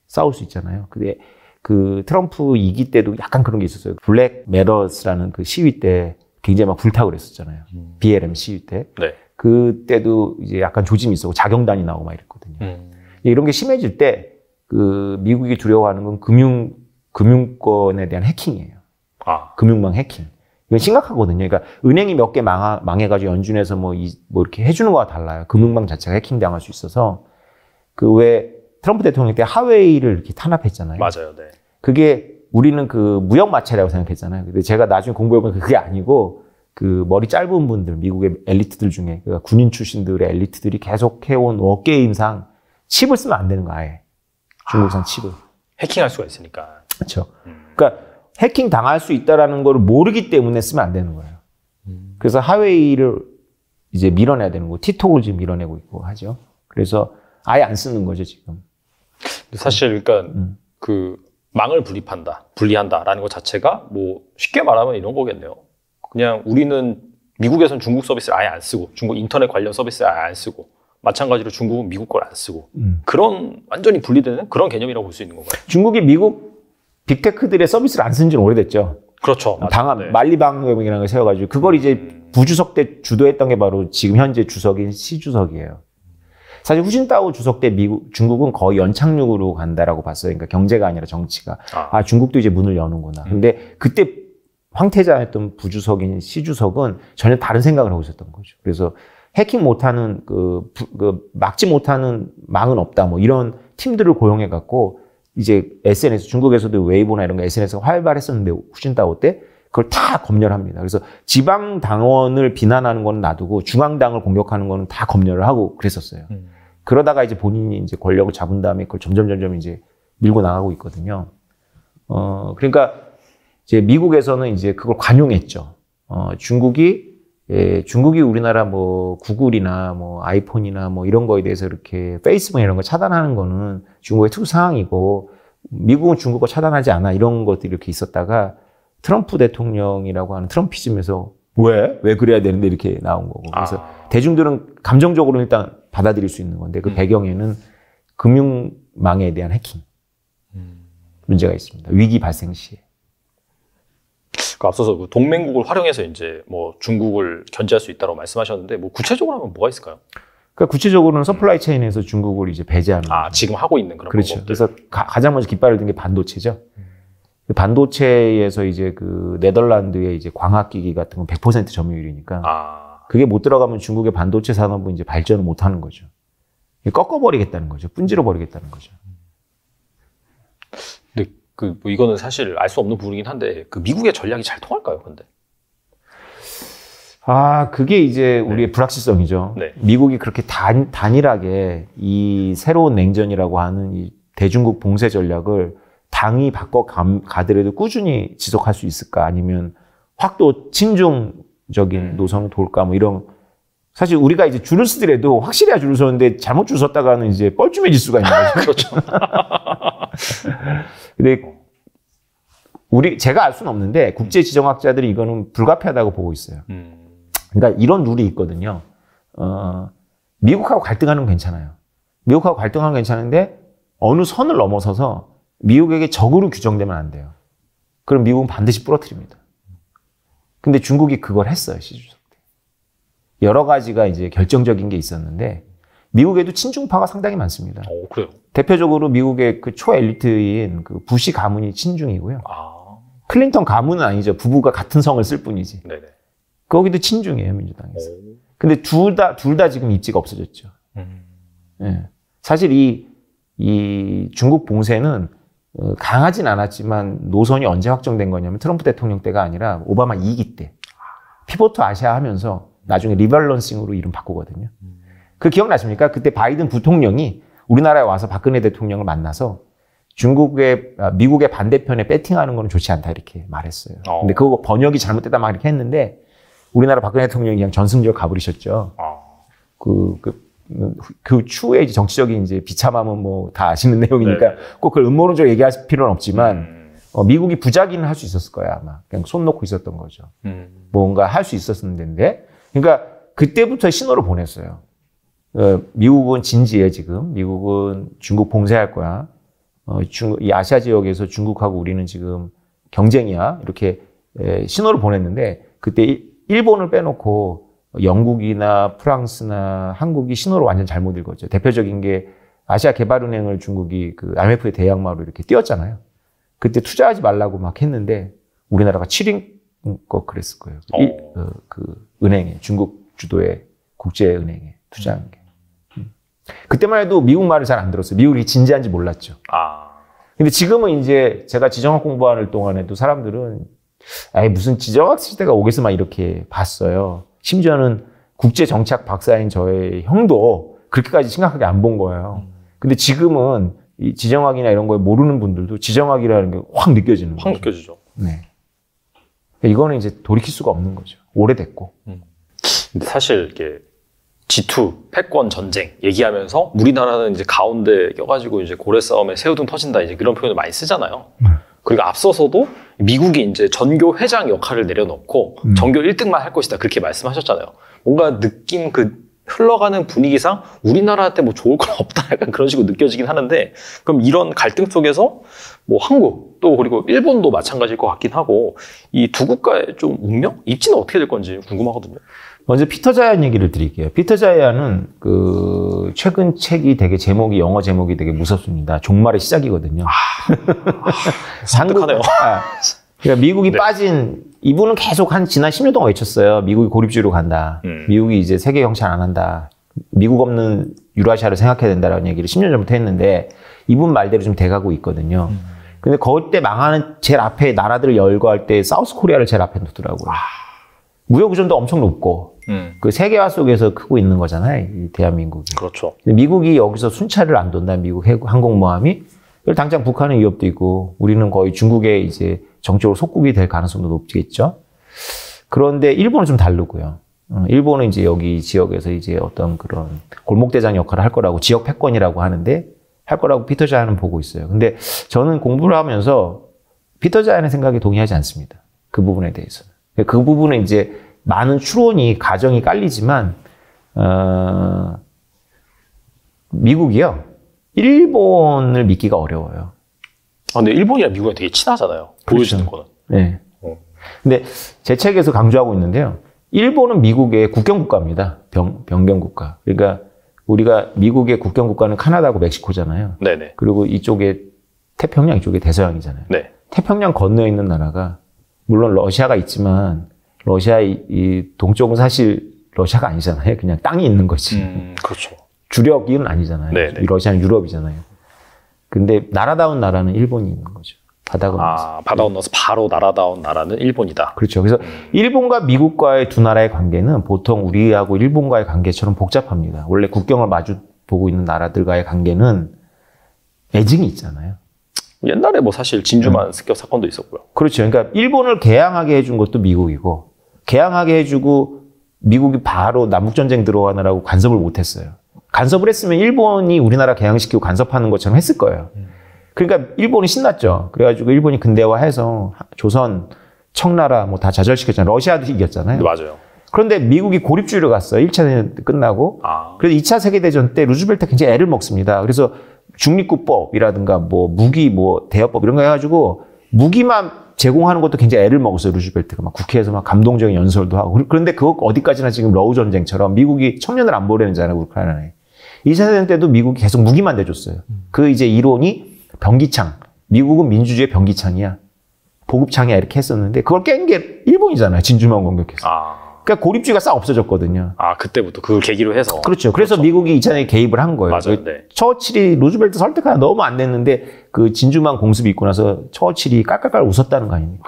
[SPEAKER 2] 싸울 수 있잖아요. 근데 그 트럼프 2기 때도 약간 그런 게 있었어요. 블랙 메러스라는 그 시위 때 굉장히 막 불타고 그랬었잖아요. BLM 시위 때. 네. 그때도 이제 약간 조짐이 있었고 자경단이 나오고 막 이랬거든요. 이런 게 심해질 때 미국이 두려워하는 건 금융권에 대한 해킹이에요. 금융망 해킹. 이건 심각하거든요. 그러니까 은행이 몇 개 망해가지고 연준에서 뭐 이렇게 해주는 거와 달라요. 금융망 자체가 해킹당할 수 있어서 왜 트럼프 대통령 때 하웨이를 이렇게 탄압했잖아요.
[SPEAKER 1] 맞아요. 네.
[SPEAKER 2] 그게 우리는 무역 마찰이라고 생각했잖아요. 근데 제가 나중에 공부해보면 그게 아니고 머리 짧은 분들, 미국의 엘리트들 중에 그러니까 군인 출신들의 엘리트들이 계속 해온 워게임상 칩을 쓰면 안 되는 거 아예. 중국산 칩을.
[SPEAKER 1] 해킹할 수가 있으니까.
[SPEAKER 2] 그렇죠. 그러니까 해킹 당할 수 있다라는 걸 모르기 때문에 쓰면 안 되는 거예요. 그래서 하웨이를 이제 밀어내야 되는 거고 티톡을 지금 밀어내고 있고 하죠. 그래서 아예 안 쓰는 거죠 지금.
[SPEAKER 1] 사실 그러니까 망을 분리한다라는 것 자체가 뭐 쉽게 말하면 이런 거겠네요. 그냥 우리는 미국에서는 중국 서비스를 아예 안 쓰고 중국 인터넷 관련 서비스를 아예 안 쓰고 마찬가지로 중국은 미국 걸 안 쓰고 그런 완전히 분리되는 그런 개념이라고 볼 수 있는 건가요?
[SPEAKER 2] 중국이 미국 빅테크들의 서비스를 안 쓴 지는 오래됐죠.
[SPEAKER 1] 그렇죠.
[SPEAKER 2] 네. 만리방법이라는 걸 세워가지고 그걸 이제 부주석 때 주도했던 게 바로 지금 현재 주석인 시 주석이에요. 사실 후진타오 주석 때 중국은 거의 연착륙으로 간다라고 봤어요. 그러니까 경제가 아니라 정치가. 중국도 이제 문을 여는구나. 근데 그때 황태자였던 부주석인 시 주석은 전혀 다른 생각을 하고 있었던 거죠. 그래서 해킹 못하는 막지 못하는 망은 없다. 뭐 이런 팀들을 고용해 갖고 이제 SNS 중국에서도 웨이보나 이런 거 SNS가 활발했었는데 후진타오 때 그걸 다 검열합니다. 그래서 지방 당원을 비난하는 건 놔두고 중앙당을 공격하는 거는 다 검열을 하고 그랬었어요. 그러다가 이제 본인이 이제 권력을 잡은 다음에 그걸 점점 이제 밀고 나가고 있거든요. 그러니까 이제 미국에서는 이제 그걸 관용했죠. 중국이 우리나라 뭐 구글이나 뭐 아이폰이나 뭐 이런 거에 대해서 이렇게 페이스북 이런 거 차단하는 거는 중국의 특수 상황이고 미국은 중국 거 차단하지 않아 이런 것들이 이렇게 있었다가 트럼프 대통령이라고 하는 트럼피즘에서 왜 그래야 되는데 이렇게 나온 거고. 그래서 대중들은 감정적으로 일단 받아들일 수 있는 건데 그 배경에는 금융망에 대한 해킹 문제가 있습니다. 위기 발생 시에.
[SPEAKER 1] 앞서서 동맹국을 활용해서 이제 뭐 중국을 견제할 수 있다고 말씀하셨는데 뭐 구체적으로 하면 뭐가 있을까요?
[SPEAKER 2] 그러니까 구체적으로는 서플라이 체인에서 중국을 이제 배제하는 거죠.
[SPEAKER 1] 지금 하고 있는 그런
[SPEAKER 2] 그렇죠.
[SPEAKER 1] 방법들.
[SPEAKER 2] 그래서 가장 먼저 깃발을 든 게 반도체죠. 반도체에서 이제 네덜란드의 이제 광학기기 같은 건 100% 점유율이니까 그게 못 들어가면 중국의 반도체 산업은 이제 발전을 못 하는 거죠. 꺾어버리겠다는 거죠. 분질러 버리겠다는 거죠.
[SPEAKER 1] 근데 뭐 이거는 사실 알 수 없는 부분이긴 한데 미국의 전략이 잘 통할까요, 근데?
[SPEAKER 2] 그게 이제 우리의 불확실성이죠.
[SPEAKER 1] 네.
[SPEAKER 2] 미국이 그렇게 단일하게 이 새로운 냉전이라고 하는 이 대중국 봉쇄 전략을 당이 바꿔 가더라도 꾸준히 지속할 수 있을까? 아니면 확 또 친중적인 노선을 돌까? 뭐 이런. 사실 우리가 이제 줄을 쓰더라도 확실해야 줄을 서는데 잘못 줄 섰다가는 이제 뻘쭘해질 수가 있는 거죠.
[SPEAKER 1] 그렇죠.
[SPEAKER 2] 근데 제가 알 수는 없는데 국제 지정학자들이 이거는 불가피하다고 보고 있어요. 그러니까 이런 룰이 있거든요. 미국하고 갈등하는 건 괜찮아요. 미국하고 갈등하는 건 괜찮은데 어느 선을 넘어서서 미국에게 적으로 규정되면 안 돼요. 그럼 미국은 반드시 부러뜨립니다. 근데 중국이 그걸 했어요, 시주석 때. 여러 가지가 이제 결정적인 게 있었는데 미국에도 친중파가 상당히 많습니다.
[SPEAKER 1] 그래요?
[SPEAKER 2] 대표적으로 미국의 그 초엘리트인 그 부시 가문이 친중이고요. 클린턴 가문은 아니죠. 부부가 같은 성을 쓸 뿐이지.
[SPEAKER 1] 네네.
[SPEAKER 2] 거기도 친중이에요, 민주당에서. 근데 둘 다 지금 입지가 없어졌죠. 예. 사실 이 중국 봉쇄는 강하진 않았지만 노선이 언제 확정된 거냐면 트럼프 대통령 때가 아니라 오바마 2기 때. 피보트 아시아 하면서 나중에 리밸런싱으로 이름 바꾸거든요. 그 기억나십니까? 그때 바이든 부통령이 우리나라에 와서 박근혜 대통령을 만나서 미국의 반대편에 배팅하는 건 좋지 않다 이렇게 말했어요. 근데 그거 번역이 잘못됐다 막 이렇게 했는데 우리나라 박근혜 대통령이 그냥 전승절 가버리셨죠. 그 추후에 이제 정치적인 이제 비참함은 뭐 다 아시는 내용이니까 꼭 그걸 음모론적으로 얘기할 필요는 없지만 미국이 부작위는 할 수 있었을 거야 아마. 그냥 손 놓고 있었던 거죠. 뭔가 할 수 있었는데 그러니까 그때부터 신호를 보냈어요. 미국은 진지해 지금. 미국은 중국 봉쇄할 거야. 이 아시아 지역에서 중국하고 우리는 지금 경쟁이야. 이렇게 신호를 보냈는데 그때 일본을 빼놓고 영국이나 프랑스나 한국이 신호를 완전 잘못 읽었죠. 대표적인 게 아시아개발은행을 중국이 그 IMF의 대항마로 이렇게 띄웠잖아요. 그때 투자하지 말라고 막 했는데 우리나라가 7인 거 그랬을 거예요. 그 은행에 중국 주도의 국제은행에 투자한 게. 그때만 해도 미국 말을 잘 안 들었어요. 미국이 진지한지 몰랐죠. 근데 지금은 이제 제가 지정학 공부하는 동안에도 사람들은 무슨 지정학 시대가 오겠어만 이렇게 봤어요. 심지어는 국제정치학 박사인 저의 형도 그렇게까지 심각하게 안 본 거예요. 근데 지금은 이 지정학이나 이런 거에 모르는 분들도 지정학이라는 게 확 느껴지는 거죠.
[SPEAKER 1] 확 느껴지죠.
[SPEAKER 2] 네. 이거는 이제 돌이킬 수가 없는 거죠. 오래됐고.
[SPEAKER 1] 근데 사실 이게 G2 패권 전쟁 얘기하면서 우리나라는 이제 가운데 껴가지고 이제 고래 싸움에 새우등 터진다 이제 그런 표현을 많이 쓰잖아요. 그리고 앞서서도 미국이 이제 전교 회장 역할을 내려놓고 전교 1등만 할 것이다 그렇게 말씀하셨잖아요. 뭔가 느낌 흘러가는 분위기상 우리나라한테 뭐 좋을 건 없다 약간 그런 식으로 느껴지긴 하는데 그럼 이런 갈등 속에서 뭐 한국 또 그리고 일본도 마찬가지일 것 같긴 하고 이 두 국가의 좀 운명? 입지는 어떻게 될 건지 궁금하거든요.
[SPEAKER 2] 먼저 피터 자이안 얘기를 드릴게요. 피터 자이안은 그 최근 책이 되게 영어 제목이 되게 무섭습니다. 종말의 시작이거든요.
[SPEAKER 1] 산뜻하네요.
[SPEAKER 2] 그러니까 미국이 빠진 이분은 계속 지난 10년 동안 외쳤어요. 미국이 고립주의로 간다. 미국이 이제 세계 경찰 안 한다. 미국 없는 유라시아를 생각해야 된다라는 얘기를 10년 전부터 했는데 이분 말대로 좀 돼가고 있거든요. 근데 그때 망하는 제일 앞에 나라들을 열거할 때 사우스 코리아를 제일 앞에 놓더라고요. 무역 의존도 엄청 높고 그 세계화 속에서 크고 있는 거잖아요. 이 대한민국이.
[SPEAKER 1] 그렇죠.
[SPEAKER 2] 미국이 여기서 순찰을 안 돈다. 미국 항공모함이. 당장 북한의 위협도 있고 우리는 거의 중국의 이제 정적으로 속국이 될 가능성도 높겠죠. 그런데 일본은 좀 다르고요. 일본은 이제 여기 지역에서 이제 어떤 그런 골목대장 역할을 할 거라고 지역 패권이라고 하는데 할 거라고 피터 자이안은 보고 있어요. 근데 저는 공부를 하면서 피터 자이안의 생각에 동의하지 않습니다. 그 부분에 대해서는. 그 부분은 이제 많은 추론이 가정이 깔리지만 미국이요. 일본을 믿기가 어려워요.
[SPEAKER 1] 근데 일본이랑 미국이 되게 친하잖아요. 보여지는 거는.
[SPEAKER 2] 네. 근데 제 책에서 강조하고 있는데요. 일본은 미국의 국경국가입니다. 변경국가. 그러니까 우리가 미국의 국경국가는 카나다하고 멕시코잖아요.
[SPEAKER 1] 네네.
[SPEAKER 2] 그리고 이쪽에 태평양, 이쪽에 대서양이잖아요.
[SPEAKER 1] 네.
[SPEAKER 2] 태평양 건너에 있는 나라가 물론 러시아가 있지만 러시아 이 동쪽은 사실 러시아가 아니잖아요. 그냥 땅이 있는 거지.
[SPEAKER 1] 그렇죠.
[SPEAKER 2] 주력은 아니잖아요.
[SPEAKER 1] 네네.
[SPEAKER 2] 러시아는 유럽이잖아요. 근데 나라다운 나라는 일본이 있는 거죠. 바다 건너서.
[SPEAKER 1] 바다 건너서 바로 나라다운 나라는 일본이다.
[SPEAKER 2] 그렇죠. 그래서 일본과 미국과의 두 나라의 관계는 보통 우리하고 일본과의 관계처럼 복잡합니다. 원래 국경을 마주 보고 있는 나라들과의 관계는 애증이 있잖아요.
[SPEAKER 1] 옛날에 뭐 사실 진주만 습격 사건도 있었고요.
[SPEAKER 2] 그렇죠. 그러니까 일본을 개항하게 해준 것도 미국이고 개항하게 해주고 미국이 바로 남북전쟁 들어가느라고 간섭을 못했어요. 간섭을 했으면 일본이 우리나라 개항시키고 간섭하는 것처럼 했을 거예요. 그러니까 일본이 신났죠. 그래가지고 일본이 근대화해서 조선, 청나라 뭐 다 좌절시켰잖아요. 러시아도 이겼잖아요.
[SPEAKER 1] 맞아요.
[SPEAKER 2] 그런데 미국이 고립주의로 갔어요. 1차 세계대전 끝나고. 그래서 2차 세계대전 때 루즈벨트가 굉장히 애를 먹습니다. 그래서 중립국법이라든가 뭐 무기 뭐 대여법 이런 거 해가지고 무기만 제공하는 것도 굉장히 애를 먹었어요. 루즈벨트가 막 국회에서 막 감동적인 연설도 하고. 그런데 그거 어디까지나 지금 러우 전쟁처럼 미국이 청년을 안 보내잖아요. 우크라이나에. 2차 세계대전 때도 미국이 계속 무기만 대줬어요. 그 이제 이론이 병기창. 미국은 민주주의의 병기창이야. 보급창이야 이렇게 했었는데 그걸 깬 게 일본이잖아요. 진주만 공격해서. 그러니까 고립주의가 싹 없어졌거든요.
[SPEAKER 1] 그때부터 그걸 계기로 해서.
[SPEAKER 2] 그렇죠. 그래서 그렇죠. 미국이 2차에 개입을 한 거예요.
[SPEAKER 1] 맞아요. 네.
[SPEAKER 2] 처칠이 루즈벨트 설득하다 너무 안 됐는데 그 진주만 공습이 있고 나서 처칠이 깔깔깔 웃었다는 거 아닙니까?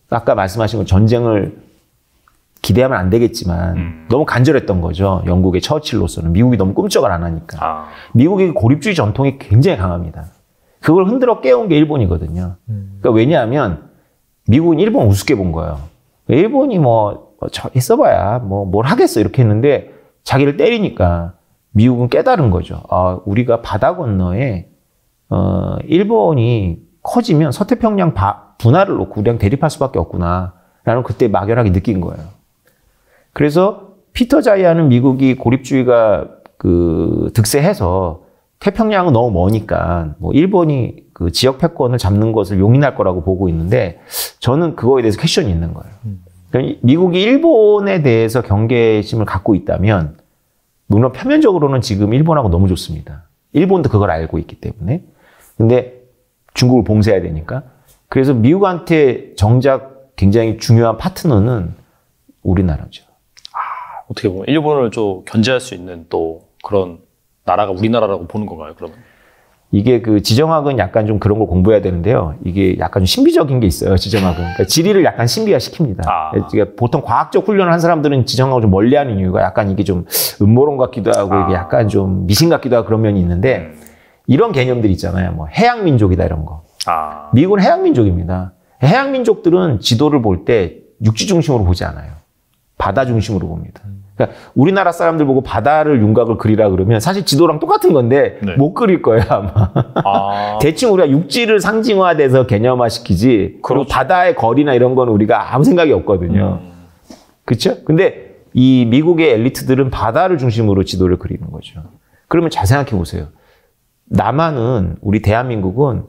[SPEAKER 2] 아까 말씀하신 건 전쟁을 기대하면 안 되겠지만 너무 간절했던 거죠. 영국의 처칠로서는. 미국이 너무 꿈쩍을 안 하니까. 미국의 고립주의 전통이 굉장히 강합니다. 그걸 흔들어 깨운 게 일본이거든요. 그러니까 왜냐하면 미국은 일본 우습게 본 거예요. 일본이 있어봐야 뭘 하겠어 이렇게 했는데 자기를 때리니까 미국은 깨달은 거죠. 우리가 바다 건너에 일본이 커지면 서태평양 분할을 놓고 우리랑 대립할 수밖에 없구나라는 그때 막연하게 느낀 거예요. 그래서 피터 자이아는 미국이 고립주의가 득세해서 태평양은 너무 머니까 일본이 그 지역 패권을 잡는 것을 용인할 거라고 보고 있는데 저는 그거에 대해서 퀘션이 있는 거예요. 그러니까 미국이 일본에 대해서 경계심을 갖고 있다면 물론 표면적으로는 지금 일본하고 너무 좋습니다. 일본도 그걸 알고 있기 때문에. 근데 중국을 봉쇄해야 되니까. 그래서 미국한테 정작 굉장히 중요한 파트너는 우리나라죠.
[SPEAKER 1] 어떻게 보면 일본을 좀 견제할 수 있는 또 그런 나라가 우리나라라고 보는 건가요, 그러면?
[SPEAKER 2] 이게 지정학은 약간 좀 그런 걸 공부해야 되는데요. 이게 약간 좀 신비적인 게 있어요, 지정학은. 그러니까 지리를 약간 신비화 시킵니다. 그러니까 보통 과학적 훈련을 한 사람들은 지정학을 좀 멀리 하는 이유가 약간 이게 좀 음모론 같기도 하고, 이게 약간 좀 미신 같기도 하고 그런 면이 있는데, 이런 개념들 있잖아요. 해양민족이다, 이런 거. 미국은 해양민족입니다. 해양민족들은 지도를 볼 때 육지 중심으로 보지 않아요. 바다 중심으로 봅니다. 그러니까 우리나라 사람들 보고 바다를 윤곽을 그리라 그러면 사실 지도랑 똑같은 건데 못 그릴 거예요 아마. 대충 우리가 육지를 상징화돼서 개념화시키지. 그리고 바다의 거리나 이런 건 우리가 아무 생각이 없거든요. 그렇죠? 근데 이 미국의 엘리트들은 바다를 중심으로 지도를 그리는 거죠. 그러면 잘 생각해 보세요. 남한은 우리 대한민국은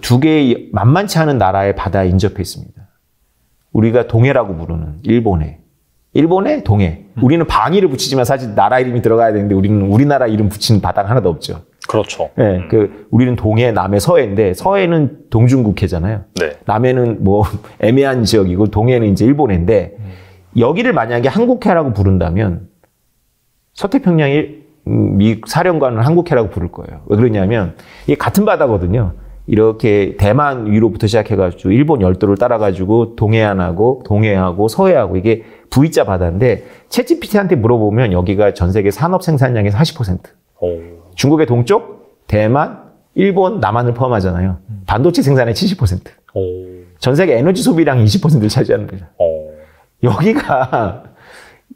[SPEAKER 2] 두 개의 만만치 않은 나라의 바다에 인접해 있습니다. 우리가 동해라고 부르는 일본의 동해. 우리는 방위를 붙이지만 사실 나라 이름이 들어가야 되는데 우리는 우리나라 이름 붙이는 바다가 하나도 없죠.
[SPEAKER 1] 그렇죠.
[SPEAKER 2] 네, 우리는 동해, 남해, 서해인데 서해는 동중국해잖아요.
[SPEAKER 1] 네.
[SPEAKER 2] 남해는 애매한 지역이고 동해는 이제 일본해인데 여기를 만약에 한국해라고 부른다면 서태평양 미국 사령관은 한국해라고 부를 거예요. 왜 그러냐면 이게 같은 바다거든요. 이렇게 대만 위로부터 시작해가지고 일본 열도를 따라가지고 동해안하고 서해하고 이게 V자 바다인데 챗GPT한테 물어보면 여기가 전 세계 산업 생산량의 40%. 중국의 동쪽, 대만, 일본, 남한을 포함하잖아요. 반도체 생산의 70%. 전 세계 에너지 소비량 20%를 차지합니다. 여기가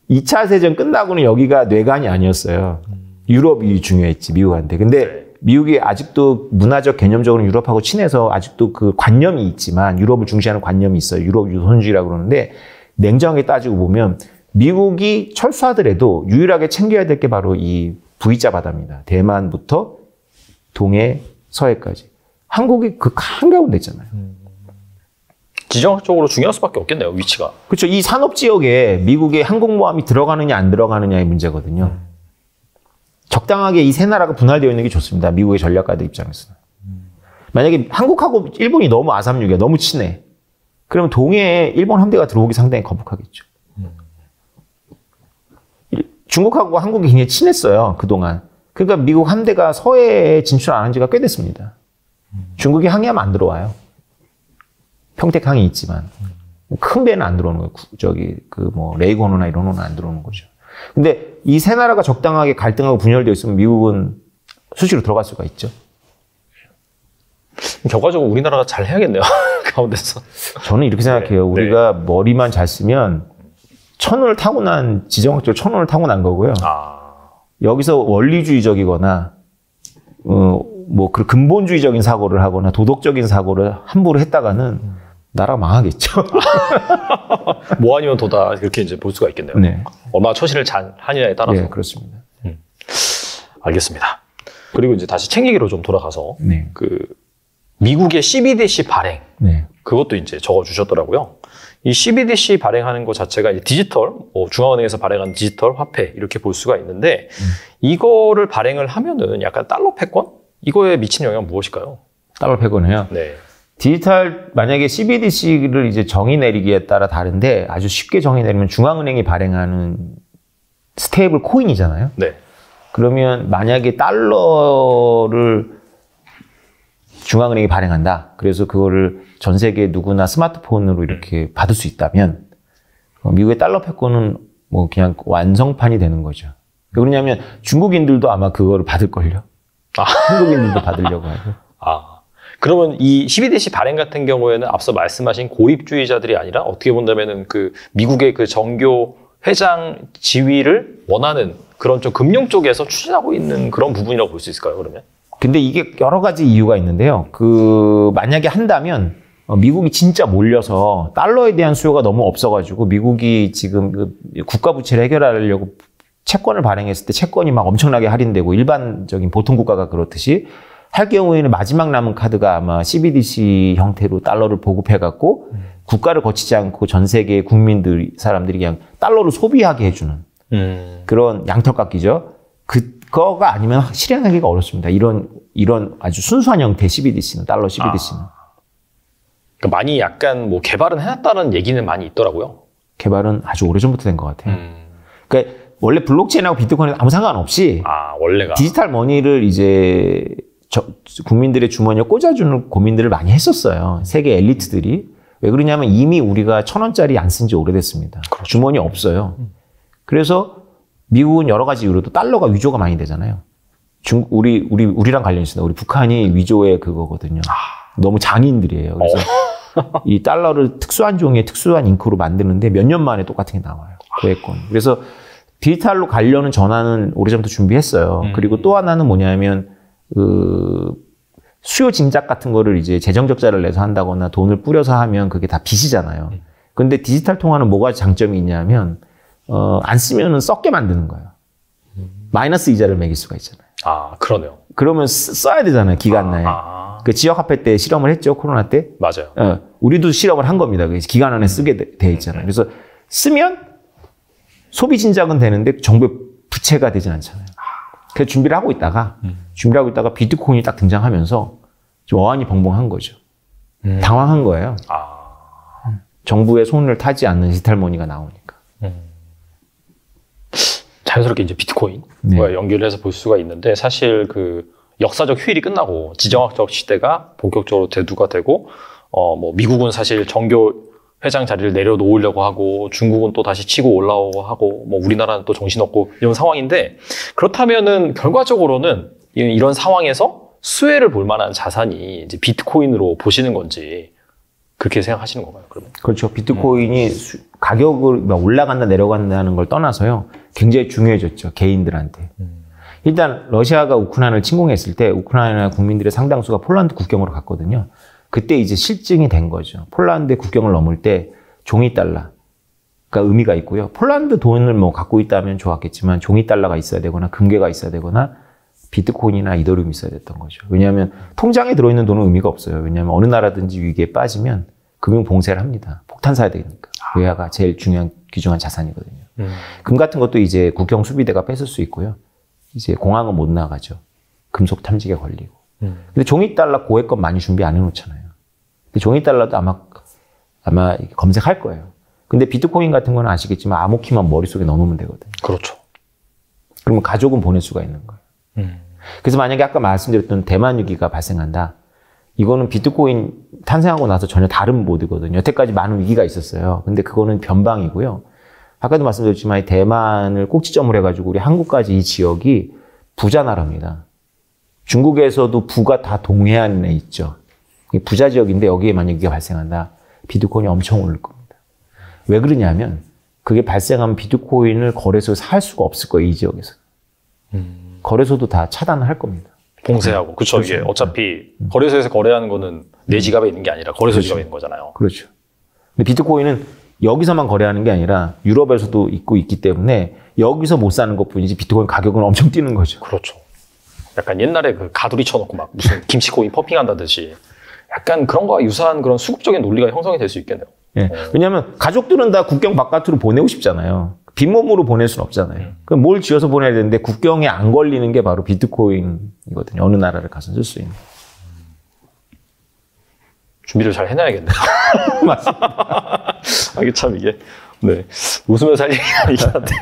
[SPEAKER 2] 2차 세전 끝나고는 여기가 뇌관이 아니었어요. 유럽이 중요했지 미국한테. 근데 미국이 아직도 문화적 개념적으로 유럽하고 친해서 아직도 그 관념이 있지만 유럽을 중시하는 관념이 있어요. 유럽 유선주의라고 그러는데 냉정하게 따지고 보면 미국이 철수하더라도 유일하게 챙겨야 될 게 바로 이 V자 바다입니다. 대만부터 동해, 서해까지. 한국이 그 한가운데 있잖아요.
[SPEAKER 1] 지정학적으로 중요할 수밖에 없겠네요, 위치가.
[SPEAKER 2] 그렇죠. 이 산업지역에 미국의 항공모함이 들어가느냐 안 들어가느냐의 문제거든요. 적당하게 이 세 나라가 분할되어 있는 게 좋습니다. 미국의 전략가들 입장에서는. 만약에 한국하고 일본이 너무 아삼육이야. 너무 친해. 그러면 동해에 일본 함대가 들어오기 상당히 거북하겠죠. 중국하고 한국이 굉장히 친했어요. 그동안. 그러니까 미국 함대가 서해에 진출 안 한 지가 꽤 됐습니다. 중국이 항해하면 안 들어와요. 평택항이 있지만. 큰 배는 안 들어오는 거예요. 레이건호나 이런 호는 안 들어오는 거죠. 근데 이 세 나라가 적당하게 갈등하고 분열되어 있으면 미국은 수시로 들어갈 수가 있죠.
[SPEAKER 1] 결과적으로 우리나라가 잘 해야겠네요. 가운데서.
[SPEAKER 2] 저는 이렇게 생각해요. 우리가 머리만 잘 쓰면 지정학적으로 천운을 타고난 거고요. 여기서 원리주의적이거나 뭐 그 근본주의적인 사고를 하거나 도덕적인 사고를 함부로 했다가는 나라 망하겠죠.
[SPEAKER 1] 뭐 아니면 도다 이렇게 이제 볼 수가 있겠네요.
[SPEAKER 2] 네.
[SPEAKER 1] 얼마나 처신을 잘 하느냐에 따라서.
[SPEAKER 2] 네, 그렇습니다.
[SPEAKER 1] 알겠습니다. 그리고 이제 다시 책 얘기로 좀 돌아가서
[SPEAKER 2] 네.
[SPEAKER 1] 그 미국의 CBDC 발행
[SPEAKER 2] 네.
[SPEAKER 1] 그것도 이제 적어 주셨더라고요. 이 CBDC 발행하는 것 자체가 이제 디지털, 중앙은행에서 발행한 디지털 화폐 이렇게 볼 수가 있는데 이거를 발행을 하면은 약간 달러 패권 이거에 미치는 영향은 무엇일까요?
[SPEAKER 2] 달러 패권이요.
[SPEAKER 1] 네.
[SPEAKER 2] 디지털 만약에 CBDC를 이제 정의 내리기에 따라 다른데 아주 쉽게 정의 내리면 중앙은행이 발행하는 스테이블 코인이잖아요.
[SPEAKER 1] 네.
[SPEAKER 2] 그러면 만약에 달러를 중앙은행이 발행한다. 그래서 그거를 전 세계 누구나 스마트폰으로 이렇게 받을 수 있다면 미국의 달러 패권은 뭐 그냥 완성판이 되는 거죠. 왜 그러냐면 중국인들도 아마 그거를 받을걸요. 한국인들도 받으려고 하고.
[SPEAKER 1] 그러면 이 CBDC 발행 같은 경우에는 앞서 말씀하신 고립주의자들이 아니라 어떻게 본다면은 그 미국의 그 정교 회장 지위를 원하는 그런 좀 금융 쪽에서 추진하고 있는 그런 부분이라고 볼 수 있을까요, 그러면?
[SPEAKER 2] 근데 이게 여러 가지 이유가 있는데요. 만약에 한다면, 미국이 진짜 몰려서 달러에 대한 수요가 너무 없어가지고, 미국이 지금 국가 부채를 해결하려고 채권을 발행했을 때 채권이 막 엄청나게 할인되고, 일반적인 보통 국가가 그렇듯이, 할 경우에는 마지막 남은 카드가 아마 CBDC 형태로 달러를 보급해갖고, 국가를 거치지 않고 전 세계 사람들이 그냥 달러를 소비하게 해주는 그런 양털깎기죠. 그거가 아니면 실행하기가 어렵습니다. 이런 아주 순수한 형태의 CBDC는, 달러 CBDC는.
[SPEAKER 1] 그러니까 많이 약간 뭐 개발은 해놨다는 얘기는 많이 있더라고요.
[SPEAKER 2] 개발은 아주 오래전부터 된 것 같아요. 그러니까 원래 블록체인하고 비트코인은 아무 상관없이
[SPEAKER 1] 원래가
[SPEAKER 2] 디지털 머니를 이제 국민들의 주머니에 꽂아주는 고민들을 많이 했었어요. 세계 엘리트들이. 왜 그러냐면 이미 우리가 1,000원짜리 안 쓴 지 오래됐습니다. 그렇죠. 주머니 없어요. 그래서 미국은 여러 가지 이유로도 달러가 위조가 많이 되잖아요. 우리랑 관련 있습니다. 우리 북한이 위조의 그거거든요. 너무 장인들이에요. 그래서 이 달러를 특수한 종이에 특수한 잉크로 만드는데 몇 년 만에 똑같은 게 나와요. 고액권. 그래서 디지털로 가려는 전환은 오래전부터 준비했어요. 그리고 또 하나는 뭐냐면 수요 진작 같은 거를 이제 재정 적자를 내서 한다거나 돈을 뿌려서 하면 그게 다 빚이잖아요. 근데 디지털 통화는 뭐가 장점이 있냐면 안 쓰면은 썩게 만드는 거예요. 마이너스 이자를 매길 수가 있잖아요.
[SPEAKER 1] 그러네요.
[SPEAKER 2] 그러면 써야 되잖아요. 기간 내에. 그 지역 화폐 때 실험을 했죠. 코로나 때.
[SPEAKER 1] 맞아요.
[SPEAKER 2] 우리도 실험을 한 겁니다. 그래서 기간 안에 쓰게 돼 있잖아요. 그래서 쓰면 소비 진작은 되는데 정부의 부채가 되진 않잖아요. 그래서 준비를 하고 있다가 비트코인이 딱 등장하면서 좀 어안이 벙벙한 거죠. 당황한 거예요. 정부의 손을 타지 않는 디지털 머니가 나오니까.
[SPEAKER 1] 자연스럽게 이제 비트코인과 연결을 해서 볼 수가 있는데 사실 그 역사적 휴일이 끝나고 지정학적 시대가 본격적으로 대두가 되고 뭐 미국은 사실 정교 회장 자리를 내려놓으려고 하고 중국은 또 다시 치고 올라오고 하고 뭐 우리나라는 또 정신없고 이런 상황인데 그렇다면은 결과적으로는 이런 상황에서 수혜를 볼 만한 자산이 이제 비트코인으로 보시는 건지 그렇게 생각하시는 건가요? 그러면?
[SPEAKER 2] 그렇죠. 비트코인이 가격을 올라간다 내려간다는 걸 떠나서요. 굉장히 중요해졌죠. 개인들한테. 일단 러시아가 우크라이나를 침공했을 때 우크라이나 국민들의 상당수가 폴란드 국경으로 갔거든요. 그때 이제 실증이 된 거죠. 폴란드 국경을 넘을 때 종이 달러가 의미가 있고요. 폴란드 돈을 뭐 갖고 있다면 좋았겠지만 종이 달러가 있어야 되거나 금괴가 있어야 되거나 비트코인이나 이더리움이 있어야 됐던 거죠. 왜냐하면 통장에 들어있는 돈은 의미가 없어요. 왜냐하면 어느 나라든지 위기에 빠지면 금융 봉쇄를 합니다. 폭탄 사야 되니까. 외화가 제일 중요한 귀중한 자산이거든요. 금 같은 것도 이제 국경 수비대가 뺏을 수 있고요. 이제 공항은 못 나가죠. 금속 탐지기에 걸리고. 근데 종이 달러 고액권 많이 준비 안 해놓잖아요. 근데 종이 달러도 아마 검색할 거예요. 근데 비트코인 같은 건 아시겠지만 암호키만 머릿속에 넣어놓으면 되거든요.
[SPEAKER 1] 그렇죠.
[SPEAKER 2] 그러면 가족은 보낼 수가 있는 거예요. 그래서 만약에 아까 말씀드렸던 대만 위기가 발생한다. 이거는 비트코인 탄생하고 나서 전혀 다른 모드거든요. 여태까지 많은 위기가 있었어요. 근데 그거는 변방이고요. 아까도 말씀드렸지만 대만을 꼭지점으로 해가지고 우리 한국까지 이 지역이 부자 나라입니다. 중국에서도 부가 다 동해안에 있죠. 부자 지역인데 여기에 만약 위기가 발생한다. 비트코인이 엄청 오를 겁니다. 왜 그러냐면 그게 발생하면 비트코인을 거래소에서 살 수가 없을 거예요. 이 지역에서. 거래소도 다 차단을 할 겁니다.
[SPEAKER 1] 봉쇄하고. 그쵸.
[SPEAKER 2] 그렇죠.
[SPEAKER 1] 이게 어차피 거래소에서 거래하는 거는 내 지갑에 있는 게 아니라 거래소
[SPEAKER 2] 그렇죠.
[SPEAKER 1] 지갑에 있는 거잖아요.
[SPEAKER 2] 그렇죠. 근데 비트코인은 여기서만 거래하는 게 아니라 유럽에서도 있기 때문에 여기서 못 사는 것뿐이지 비트코인 가격은 엄청 뛰는 거죠.
[SPEAKER 1] 그렇죠. 약간 옛날에 그 가두리 쳐놓고 막 무슨 김치코인 퍼핑한다듯이 약간 그런 거와 유사한 그런 수급적인 논리가 형성이 될 수 있겠네요.
[SPEAKER 2] 예. 왜냐하면 가족들은 다 국경 바깥으로 보내고 싶잖아요. 빈몸으로 보낼 수는 없잖아요. 그럼 뭘 지어서 보내야 되는데 국경에 안 걸리는 게 바로 비트코인이거든요. 어느 나라를 가서 쓸 수 있는.
[SPEAKER 1] 준비를 잘 해놔야겠네요.
[SPEAKER 2] 맞습니다.
[SPEAKER 1] 이게 참 이게 네 웃으면서 할 얘기가 아니긴 한데.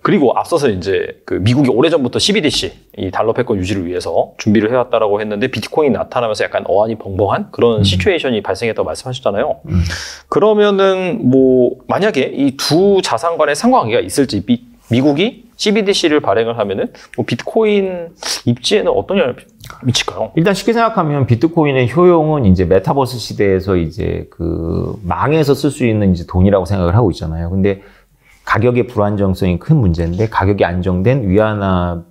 [SPEAKER 1] 그리고 앞서서 이제 그 미국이 오래전부터 CBDC, 이 달러 패권 유지를 위해서 준비를 해왔다라고 했는데 비트코인이 나타나면서 약간 어안이 벙벙한 그런 시츄에이션이 발생했다고 말씀하셨잖아요. 그러면은 뭐 만약에 이 두 자산 간의 상관관계가 있을지 미국이 CBDC를 발행을 하면은 뭐 비트코인 입지에는 어떤 영향을 미칠까요?
[SPEAKER 2] 일단 쉽게 생각하면 비트코인의 효용은 이제 메타버스 시대에서 이제 그 망에서 쓸 수 있는 이제 돈이라고 생각을 하고 있잖아요. 근데 가격의 불안정성이 큰 문제인데 가격이 안정된 위안화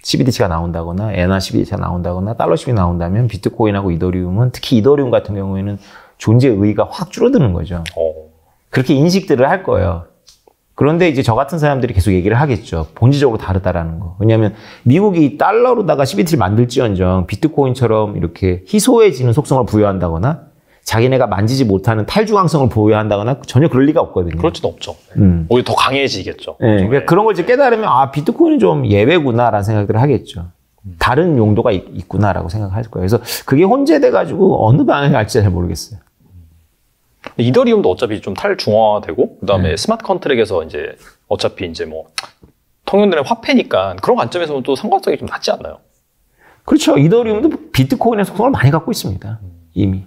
[SPEAKER 2] CBDC가 나온다거나 엔화 CBDC가 나온다거나 달러 CBDC가 나온다면 비트코인하고 이더리움은 특히 이더리움 같은 경우에는 존재 의의가 확 줄어드는 거죠. 그렇게 인식들을 할 거예요. 그런데 이제 저 같은 사람들이 계속 얘기를 하겠죠. 본질적으로 다르다라는 거. 왜냐하면 미국이 달러로다가 CBDC를 만들지언정 비트코인처럼 이렇게 희소해지는 속성을 부여한다거나 자기네가 만지지 못하는 탈중앙성을 보유한다거나 전혀 그럴 리가 없거든요.
[SPEAKER 1] 그럴 수는 없죠. 오히려 더 강해지겠죠.
[SPEAKER 2] 네, 그러니까 그런 걸 이제 깨달으면 아 비트코인은 좀 예외구나라는 생각들을 하겠죠. 다른 용도가 있구나라고 생각할 거예요. 그래서 그게 혼재돼가지고 어느 방향에 갈지 잘 모르겠어요.
[SPEAKER 1] 이더리움도 어차피 좀 탈중앙화되고 그다음에 스마트 컨트랙에서 이제 어차피 이제 뭐 통용되는 화폐니까 그런 관점에서 보면 또 상관성이 좀 낮지 않나요?
[SPEAKER 2] 그렇죠. 이더리움도 비트코인의 속성을 많이 갖고 있습니다. 이미.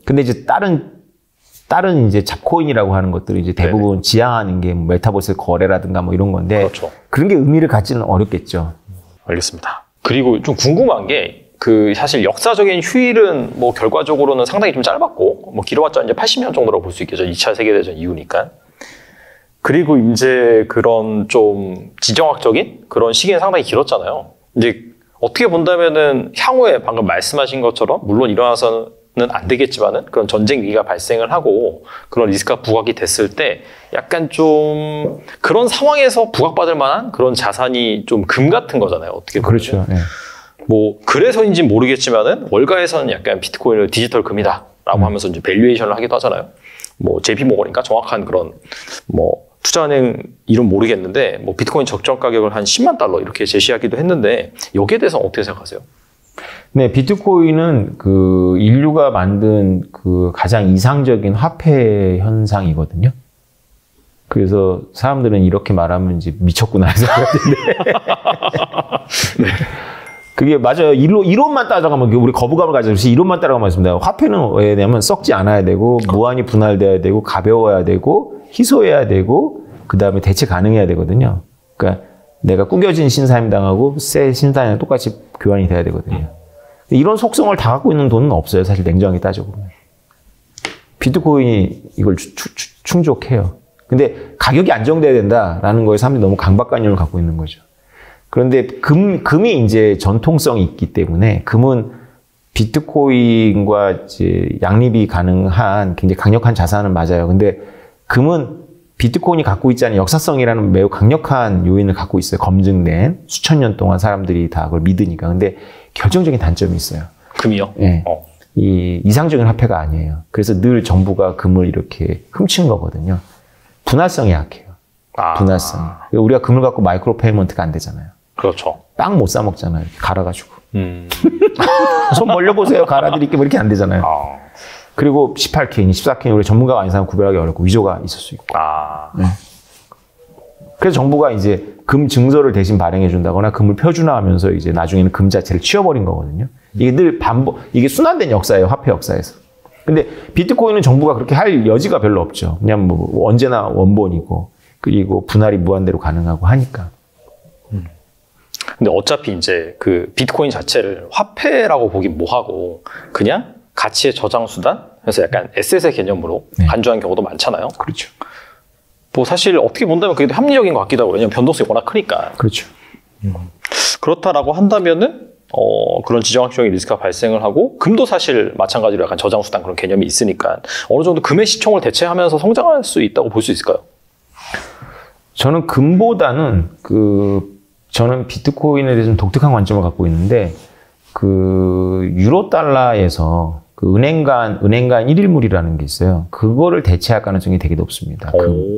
[SPEAKER 2] 근데 이제 다른 이제 잡코인이라고 하는 것들이 이제 대부분 지향하는 게 뭐 메타버스 거래라든가 뭐 이런 건데
[SPEAKER 1] 그렇죠.
[SPEAKER 2] 그런 게 의미를 갖지는 어렵겠죠.
[SPEAKER 1] 알겠습니다. 그리고 좀 궁금한 게 그 사실 역사적인 휴일은 뭐 결과적으로는 상당히 좀 짧았고 뭐 길어봤자 이제 80년 정도라고 볼 수 있겠죠. 2차 세계대전 이후니까. 그리고 이제 그런 좀 지정학적인 그런 시기는 상당히 길었잖아요. 이제 어떻게 본다면은 향후에 방금 말씀하신 것처럼 물론 일어나서는 안 되겠지만은 그런 전쟁 위기가 발생을 하고 그런 리스크가 부각이 됐을 때 약간 좀 그런 상황에서 부각받을 만한 그런 자산이 좀 금 같은 거잖아요. 어떻게 보면.
[SPEAKER 2] 그렇죠. 네.
[SPEAKER 1] 뭐 그래서인지는 모르겠지만은 월가에서는 약간 비트코인을 디지털 금이다라고 하면서 이제 밸류에이션을 하기도 하잖아요. 뭐 JP 모건인가 정확한 그런 뭐 투자은행 이름 모르겠는데 뭐 비트코인 적정 가격을 한 10만 달러 이렇게 제시하기도 했는데 여기에 대해서는 어떻게 생각하세요?
[SPEAKER 2] 네, 비트코인은 그 인류가 만든 그 가장 이상적인 화폐 현상이거든요. 그래서 사람들은 이렇게 말하면 이제 미쳤구나 생각하는데. 네. 그게 맞아요. 이론만 따라가면 우리 거부감을 가져서 이론만 따라가면 맞습니다. 화폐는 왜냐면 썩지 않아야 되고 무한히 분할돼야 되고 가벼워야 되고 희소해야 되고 그 다음에 대체 가능해야 되거든요. 그러니까 내가 꾸겨진 신사임당하고 새 신사임당 똑같이 교환이 돼야 되거든요. 이런 속성을 다 갖고 있는 돈은 없어요. 사실 냉정하게 따져보면. 비트코인이 이걸 충족해요. 근데 가격이 안정돼야 된다라는 거에 사람들이 너무 강박관념을 갖고 있는 거죠. 그런데 금이 이제 전통성이 있기 때문에 금은 비트코인과 이제 양립이 가능한 굉장히 강력한 자산은 맞아요. 근데 금은 비트코인이 갖고 있지 않은 역사성이라는 매우 강력한 요인을 갖고 있어요. 검증된 수천 년 동안 사람들이 다 그걸 믿으니까. 근데 결정적인 단점이 있어요.
[SPEAKER 1] 금이요?
[SPEAKER 2] 네. 이 이상적인 화폐가 아니에요. 그래서 늘 정부가 금을 이렇게 훔친 거거든요. 분할성이 약해요. 분할성. 우리가 금을 갖고 마이크로 페이먼트가 안 되잖아요.
[SPEAKER 1] 그렇죠.
[SPEAKER 2] 빵 못 사 먹잖아요. 갈아가지고. 손 벌려보세요. 갈아드릴게 뭐 이렇게 안 되잖아요. 그리고 18K, 24K 우리 전문가가 아닌 사람 구별하기 어렵고 위조가 있을 수 있고. 네. 그래서 정부가 이제 금 증서를 대신 발행해 준다거나 금을 표준화하면서 이제 나중에는 금 자체를 치워버린 거거든요. 이게 늘 이게 순환된 역사예요. 화폐 역사에서. 근데 비트코인은 정부가 그렇게 할 여지가 별로 없죠. 그냥 뭐 언제나 원본이고 그리고 분할이 무한대로 가능하고 하니까.
[SPEAKER 1] 근데 어차피 이제 그 비트코인 자체를 화폐라고 보긴 뭐하고 그냥 가치의 저장 수단? 그래서 약간 에셋의 개념으로 간주한 경우도 많잖아요.
[SPEAKER 2] 그렇죠.
[SPEAKER 1] 뭐 사실 어떻게 본다면 그게 합리적인 것 같기도 하고 왜냐면 변동성이 워낙 크니까.
[SPEAKER 2] 그렇죠.
[SPEAKER 1] 그렇다라고 한다면은 그런 지정학적인 리스크가 발생을 하고 금도 사실 마찬가지로 약간 저장수단 그런 개념이 있으니까 어느 정도 금의 시총을 대체하면서 성장할 수 있다고 볼 수 있을까요?
[SPEAKER 2] 저는 금보다는 저는 비트코인에 대해서 좀 독특한 관점을 갖고 있는데 유로 달러에서 은행 간 1일물이라는 게 있어요. 그거를 대체할 가능성이 되게 높습니다.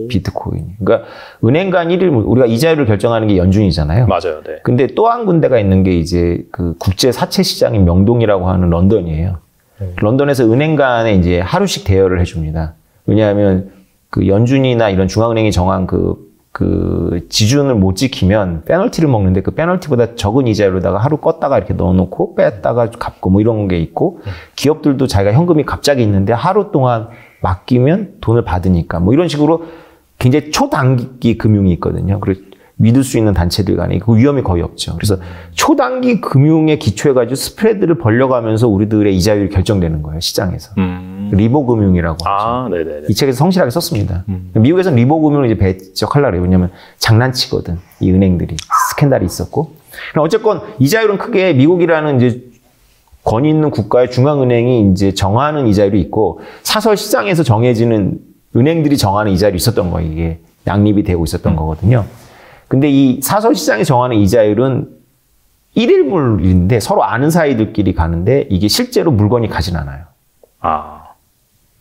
[SPEAKER 2] 비트코인이. 그러니까 은행 간 1일물, 우리가 이자율을 결정하는 게 연준이잖아요.
[SPEAKER 1] 맞아요. 네.
[SPEAKER 2] 근데 또 한 군데가 있는 게 이제 국제 사채 시장인 명동이라고 하는 런던이에요. 런던에서 은행 간에 이제 하루씩 대여를 해줍니다. 왜냐하면 연준이나 이런 중앙은행이 정한 지준을 못 지키면 페널티를 먹는데 그 페널티보다 적은 이자율로다가 하루 껐다가 이렇게 넣어놓고 뺐다가 갚고 뭐 이런 게 있고 기업들도 자기가 현금이 갑자기 있는데 하루 동안 맡기면 돈을 받으니까 뭐 이런 식으로 굉장히 초단기 금융이 있거든요. 그리고 믿을 수 있는 단체들 간에 그 위험이 거의 없죠. 그래서 초단기 금융에 기초해가지고 스프레드를 벌려가면서 우리들의 이자율이 결정되는 거예요. 시장에서. 리보 금융이라고 하죠.
[SPEAKER 1] 네네네.
[SPEAKER 2] 이 책에서 성실하게 썼습니다. 미국에서는 리보 금융을 이제 배척하려고 해요. 왜냐면 장난치거든. 이 은행들이. 스캔들이 있었고. 어쨌건 이자율은 크게 미국이라는 이제 권위 있는 국가의 중앙은행이 이제 정하는 이자율이 있고 사설 시장에서 정해지는 은행들이 정하는 이자율이 있었던 거예요. 이게 양립이 되고 있었던 거거든요. 근데 이 사설 시장이 정하는 이자율은 1일물인데 서로 아는 사이들끼리 가는데 이게 실제로 물건이 가진 않아요.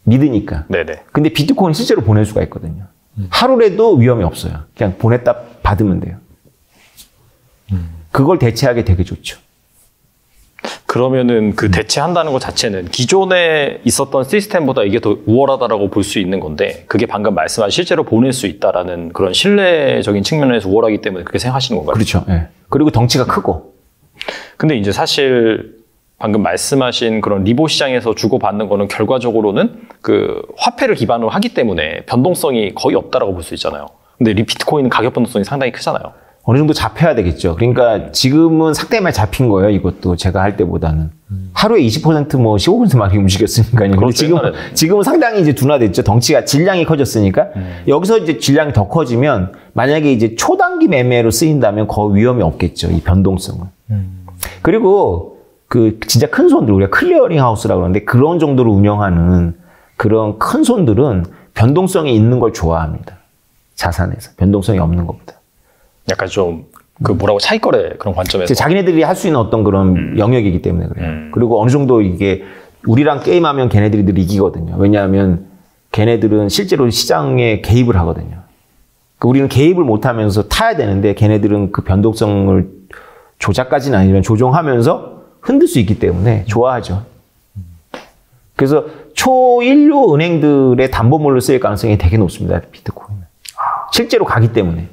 [SPEAKER 2] 믿으니까.
[SPEAKER 1] 네네.
[SPEAKER 2] 근데 비트코인은 실제로 보낼 수가 있거든요. 하루라도 위험이 없어요. 그냥 보냈다 받으면 돼요. 그걸 대체하기 되게 좋죠.
[SPEAKER 1] 그러면은 대체한다는 것 자체는 기존에 있었던 시스템보다 이게 더 우월하다라고 볼 수 있는 건데 그게 방금 말씀하신 실제로 보낼 수 있다라는 그런 신뢰적인 측면에서 우월하기 때문에 그렇게 생각하시는 건가요?
[SPEAKER 2] 그렇죠. 네. 그리고 덩치가 크고.
[SPEAKER 1] 근데 이제 사실 방금 말씀하신 그런 리보 시장에서 주고받는 거는 결과적으로는 화폐를 기반으로 하기 때문에 변동성이 거의 없다라고 볼 수 있잖아요. 근데 비트코인은 가격 변동성이 상당히 크잖아요.
[SPEAKER 2] 어느 정도 잡혀야 되겠죠. 그러니까 지금은 삭대만 잡힌 거예요. 이것도 제가 할 때보다는. 하루에 20% 뭐 15% 많이 움직였으니까요.
[SPEAKER 1] 그렇죠,
[SPEAKER 2] 지금은 상당히 이제 둔화됐죠. 덩치가 질량이 커졌으니까. 여기서 이제 질량이 더 커지면 만약에 이제 초단기 매매로 쓰인다면 거의 위험이 없겠죠. 이 변동성은. 그리고 진짜 큰 손들, 우리가 클리어링 하우스라고 그러는데 그런 정도로 운영하는 그런 큰 손들은 변동성이 있는 걸 좋아합니다. 자산에서. 변동성이 없는 것보다.
[SPEAKER 1] 약간 좀 뭐라고 차익거래 그런 관점에서
[SPEAKER 2] 자기네들이 할 수 있는 어떤 그런 영역이기 때문에 그래요. 그리고 어느 정도 이게 우리랑 게임하면 걔네들이 늘 이기거든요. 왜냐하면 걔네들은 실제로 시장에 개입을 하거든요. 우리는 개입을 못하면서 타야 되는데 걔네들은 그 변동성을 조작까지는 아니지만 조정하면서 흔들 수 있기 때문에 좋아하죠. 그래서 초일류 은행들의 담보물로 쓰일 가능성이 되게 높습니다. 비트코인은. 실제로 가기 때문에.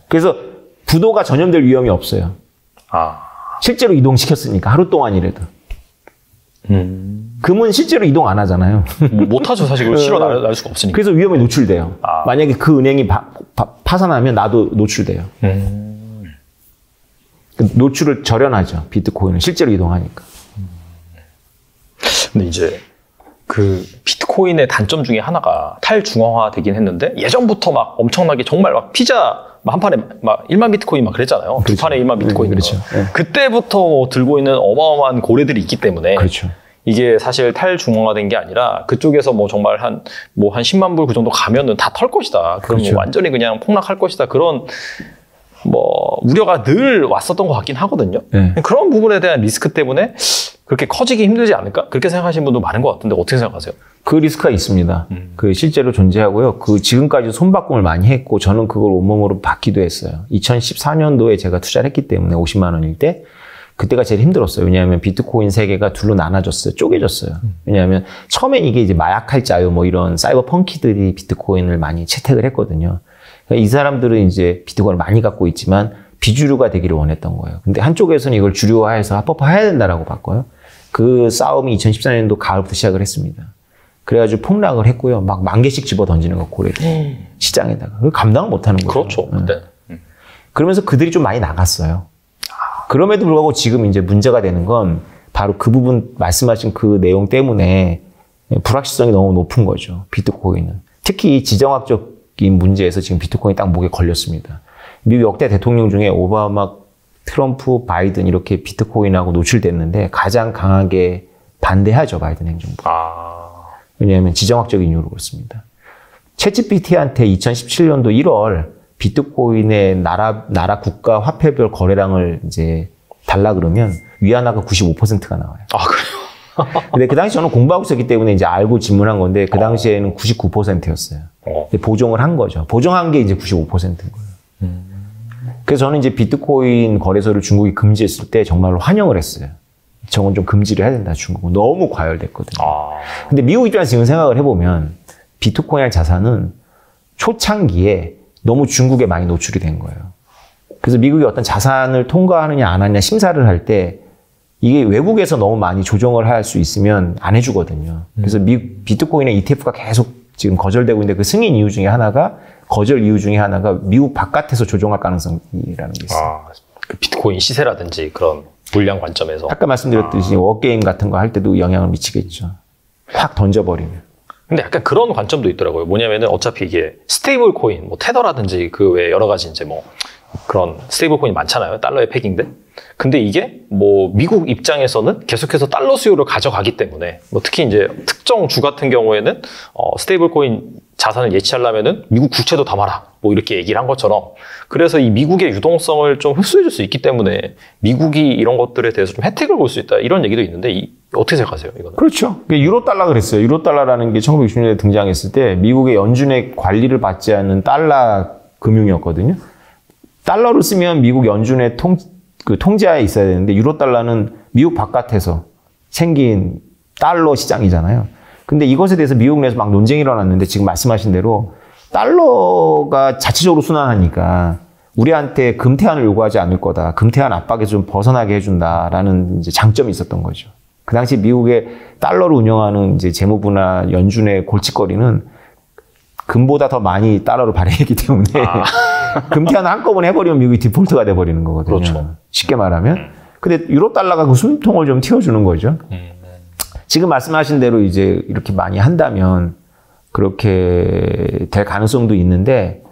[SPEAKER 2] 그래서 부도가 전염될 위험이 없어요. 실제로 이동시켰으니까 하루 동안이라도. 금은 실제로 이동 안 하잖아요.
[SPEAKER 1] 못하죠. 사실 그걸 실어 날 수가 없으니까.
[SPEAKER 2] 그래서 위험에 노출돼요. 만약에 그 은행이 파산하면 나도 노출돼요. 노출을 절연하죠. 비트코인은 실제로 이동하니까.
[SPEAKER 1] 근데 이제 비트코인의 단점 중에 하나가 탈중앙화 되긴 했는데 예전부터 막 엄청나게 정말 막 피자 한 판에 막 1만 비트코인 막 그랬잖아요.
[SPEAKER 2] 그렇죠.
[SPEAKER 1] 두 판에 1만 비트코인.
[SPEAKER 2] 그렇죠. 네.
[SPEAKER 1] 그때부터 들고 있는 어마어마한 고래들이 있기 때문에
[SPEAKER 2] 그렇죠.
[SPEAKER 1] 이게 사실 탈중앙화된 게 아니라 그쪽에서 뭐 정말 한 10만 불 그 정도 가면은 다 털 것이다. 그럼
[SPEAKER 2] 그렇죠.
[SPEAKER 1] 완전히 그냥 폭락할 것이다. 그런 우려가 늘 왔었던 것 같긴 하거든요.
[SPEAKER 2] 네.
[SPEAKER 1] 그런 부분에 대한 리스크 때문에 그렇게 커지기 힘들지 않을까? 그렇게 생각하시는 분도 많은 것 같은데 어떻게 생각하세요?
[SPEAKER 2] 그 리스크가 있습니다. 실제로 존재하고요. 지금까지 손바꿈을 많이 했고 저는 그걸 온몸으로 받기도 했어요. 2014년도에 제가 투자를 했기 때문에 50만 원일 때 그때가 제일 힘들었어요. 왜냐하면 비트코인 세계가 둘로 나눠졌어요. 쪼개졌어요. 왜냐하면 처음엔 이게 이제 마약할 자유 이런 사이버 펑키들이 비트코인을 많이 채택을 했거든요. 그러니까 이 사람들은 이제 비트코인을 많이 갖고 있지만 비주류가 되기를 원했던 거예요. 근데 한쪽에서는 이걸 주류화해서 합법화해야 된다라고 봤고요. 그 싸움이 2014년도 가을부터 시작을 했습니다. 그래가지고 폭락을 했고요. 막 10,000개씩 집어 던지는 거 고래를 시장에다가. 그걸 감당을 못하는 거죠.
[SPEAKER 1] 그렇죠. 그때.
[SPEAKER 2] 그러면서 그들이 좀 많이 나갔어요. 그럼에도 불구하고 지금 이제 문제가 되는 건 바로 그 부분 말씀하신 그 내용 때문에 불확실성이 너무 높은 거죠. 비트코인은. 특히 지정학적인 문제에서 지금 비트코인이 딱 목에 걸렸습니다. 미국 역대 대통령 중에 오바마, 트럼프, 바이든 이렇게 비트코인하고 노출됐는데 가장 강하게 반대하죠, 바이든 행정부. 왜냐하면 지정학적인 이유로 그렇습니다. 챗GPT한테 2017년도 1월 비트코인의 나라 국가 화폐별 거래량을 이제 달라 그러면 위안화가 95%가 나와요.
[SPEAKER 1] 그래요?
[SPEAKER 2] 근데 그 당시 저는 공부하고 있었기 때문에 이제 알고 질문한 건데 그 당시에는 99%였어요. 보정을 한 거죠. 보정한 게 이제 95%인 거예요. 그래서 저는 이제 비트코인 거래소를 중국이 금지했을 때 정말로 환영을 했어요. 저건 좀 금지를 해야 된다, 중국은. 너무 과열됐거든요. 근데 미국 입장에서 지금 생각을 해보면 비트코인 자산은 초창기에 너무 중국에 많이 노출이 된 거예요. 그래서 미국이 어떤 자산을 통과하느냐 안 하느냐 심사를 할 때 이게 외국에서 너무 많이 조정을 할 수 있으면 안 해주거든요. 그래서 비트코인의 ETF가 계속 지금 거절되고 있는데 그 승인 이유 중에 하나가 거절 이유 중에 하나가 미국 바깥에서 조정할 가능성이라는 게 있어요.
[SPEAKER 1] 그 비트코인 시세라든지 그런 물량 관점에서.
[SPEAKER 2] 아까 말씀드렸듯이 워게임 같은 거 할 때도 영향을 미치겠죠. 확 던져버리면.
[SPEAKER 1] 근데 약간 그런 관점도 있더라고요. 뭐냐면은 어차피 이게 스테이블 코인, 뭐 테더라든지 그 외에 여러 가지 이제 뭐 그런 스테이블 코인이 많잖아요. 달러에 패깅된. 근데 이게 뭐 미국 입장에서는 계속해서 달러 수요를 가져가기 때문에 뭐 특히 이제 특정 주 같은 경우에는 스테이블 코인 자산을 예치하려면은 미국 국채도 담아라. 뭐 이렇게 얘기를 한 것처럼 그래서 이 미국의 유동성을 좀 흡수해 줄 수 있기 때문에 미국이 이런 것들에 대해서 좀 혜택을 볼 수 있다. 이런 얘기도 있는데 어떻게 생각하세요? 이거는?
[SPEAKER 2] 그렇죠. 유로 달러 그랬어요. 유로 달러라는 게 1960년대에 등장했을 때 미국의 연준의 관리를 받지 않는 달러 금융이었거든요. 달러를 쓰면 미국 연준의 통제하에 있어야 되는데 유로 달러는 미국 바깥에서 생긴 달러 시장이잖아요. 근데 이것에 대해서 미국 내에서 막 논쟁이 일어났는데 지금 말씀하신 대로 달러가 자체적으로 순환하니까 우리한테 금태환을 요구하지 않을 거다. 금태환 압박에서 좀 벗어나게 해준다라는 이제 장점이 있었던 거죠. 그 당시 미국의 달러를 운영하는 이제 재무부나 연준의 골칫거리는 금보다 더 많이 달러를 발행했기 때문에 금태환을 한꺼번에 해버리면 미국이 디폴트가 돼버리는 거거든요.
[SPEAKER 1] 그렇죠.
[SPEAKER 2] 쉽게 말하면. 근데 유로 달러가 그 숨통을 좀 틔워주는 거죠. 지금 말씀하신 대로 이제 이렇게 많이 한다면 그렇게 될 가능성도 있는데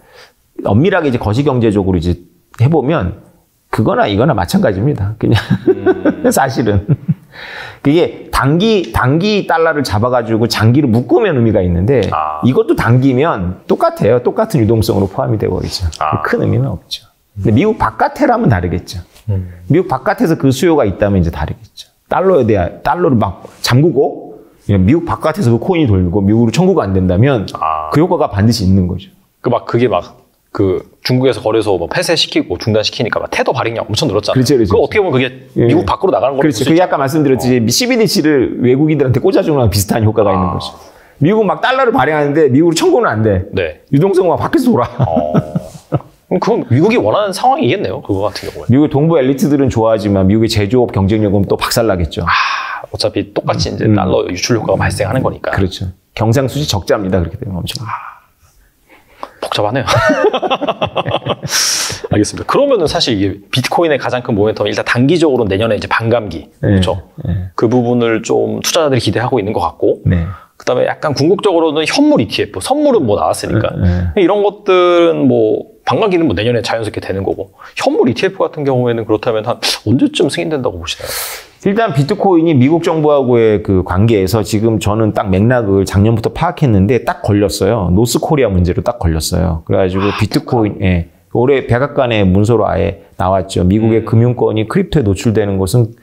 [SPEAKER 2] 엄밀하게 이제 거시경제적으로 이제 해보면 그거나 이거나 마찬가지입니다. 그냥 사실은 그게 단기 달러를 잡아가지고 장기로 묶으면 의미가 있는데 이것도 당기면 똑같아요. 똑같은 유동성으로 포함이 되어버리죠. 큰 의미는 없죠. 근데 미국 바깥에라면 다르겠죠. 미국 바깥에서 그 수요가 있다면 이제 다르겠죠. 달러를 막 잠그고 미국 바깥에서 그 코인이 돌고 미국으로 청구가 안 된다면 그 효과가 반드시 있는 거죠.
[SPEAKER 1] 그게 중국에서 거래소 뭐 폐쇄시키고 중단시키니까 막 테더 발행량 엄청 늘었잖아요.
[SPEAKER 2] 그렇죠.
[SPEAKER 1] 그거 어떻게 보면 그게 미국 밖으로 나가는 거죠.
[SPEAKER 2] 그렇죠. 그게 아까 말씀드렸듯이 CBDC를 외국인들한테 꽂아주는 거랑 비슷한 효과가 있는 거죠. 미국 막 달러를 발행하는데 미국으로 청구는 안 돼.
[SPEAKER 1] 네.
[SPEAKER 2] 유동성은 막 밖에서 돌아.
[SPEAKER 1] 그럼 미국이 원하는 상황이겠네요. 그거 같은 경우에.
[SPEAKER 2] 미국 동부 엘리트들은 좋아하지만 미국의 제조업 경쟁력은 또 박살나겠죠.
[SPEAKER 1] 어차피 똑같이 이제 달러 유출 효과가 발생하는 거니까.
[SPEAKER 2] 그렇죠. 경상수지 적자입니다. 그렇게 되면 엄청.
[SPEAKER 1] 복잡하네요. 알겠습니다. 그러면은 사실 이게 비트코인의 가장 큰 모멘텀은 일단 단기적으로 내년에 이제 반감기. 그렇죠. 그 부분을 좀 투자자들이 기대하고 있는 것 같고. 그다음에 약간 궁극적으로는 현물 ETF, 선물은 뭐 나왔으니까. 이런 것들은 뭐 반감기는 뭐 내년에 자연스럽게 되는 거고. 현물 ETF 같은 경우에는 그렇다면 한 언제쯤 승인된다고 보시나요?
[SPEAKER 2] 일단 비트코인이 미국 정부하고의 그 관계에서 지금 저는 딱 맥락을 작년부터 파악했는데 딱 걸렸어요. 노스코리아 문제로 딱 걸렸어요. 그래가지고 비트코인, 올해 백악관의 문서로 아예 나왔죠. 미국의 금융권이 크립토에 노출되는 것은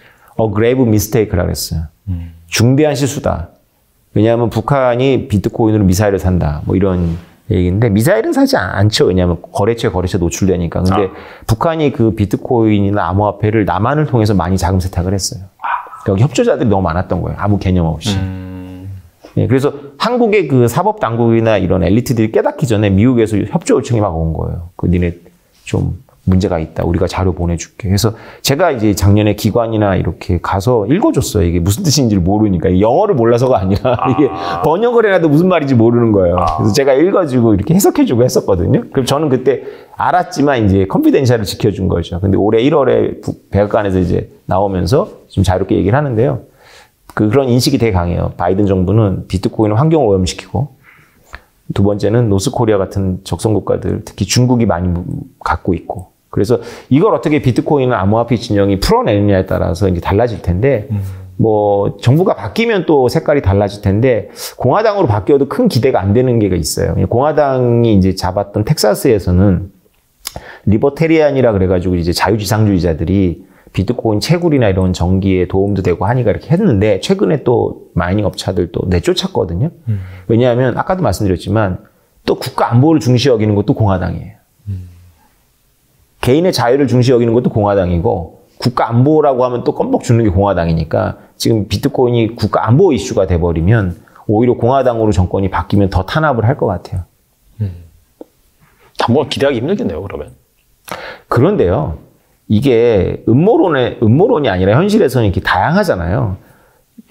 [SPEAKER 2] grave mistake라고 했어요. 중대한 실수다. 왜냐하면 북한이 비트코인으로 미사일을 산다. 뭐 이런 얘기인데 미사일은 사지 않죠. 왜냐하면 거래처에 노출되니까. 근데 북한이 그 비트코인이나 암호화폐를 남한을 통해서 많이 자금 세탁을 했어요. 여기 협조자들이 너무 많았던 거예요. 아무 개념 없이. 그래서 한국의 그 사법 당국이나 이런 엘리트들이 깨닫기 전에 미국에서 협조 요청이 막 온 거예요. 니네 좀 문제가 있다. 우리가 자료 보내줄게. 그래서 제가 이제 작년에 기관이나 이렇게 가서 읽어줬어요. 이게 무슨 뜻인지를 모르니까. 영어를 몰라서가 아니라 이게 번역을 해놔도 무슨 말인지 모르는 거예요. 그래서 제가 읽어주고 이렇게 해석해주고 했었거든요. 그럼 저는 그때 알았지만 이제 컨피덴셜을 지켜준 거죠. 근데 올해 1월에 백악관에서 이제 나오면서 좀 자유롭게 얘기를 하는데요. 그런 인식이 되게 강해요. 바이든 정부는 비트코인을 환경을 오염시키고 두 번째는 노스코리아 같은 적성국가들, 특히 중국이 많이 갖고 있고. 그래서 이걸 어떻게 비트코인은 암호화폐 진영이 풀어내느냐에 따라서 이제 달라질 텐데, 뭐 정부가 바뀌면 또 색깔이 달라질 텐데 공화당으로 바뀌어도 큰 기대가 안 되는 게 있어요. 공화당이 이제 잡았던 텍사스에서는 리버테리안이라 그래가지고 이제 자유지상주의자들이 비트코인 채굴이나 이런 전기에 도움도 되고 하니까 이렇게 했는데 최근에 또 마이닝 업체들 또 내쫓았거든요. 왜냐하면 아까도 말씀드렸지만 또 국가 안보를 중시 여기는 것도 공화당이에요. 개인의 자유를 중시 여기는 것도 공화당이고 국가 안보라고 하면 또 껌뻑 주는 게 공화당이니까 지금 비트코인이 국가 안보 이슈가 돼버리면 오히려 공화당으로 정권이 바뀌면 더 탄압을 할 것 같아요.
[SPEAKER 1] 한번 기대하기 힘들겠네요, 그러면.
[SPEAKER 2] 그런데요, 이게 음모론이 아니라 현실에서는 이렇게 다양하잖아요.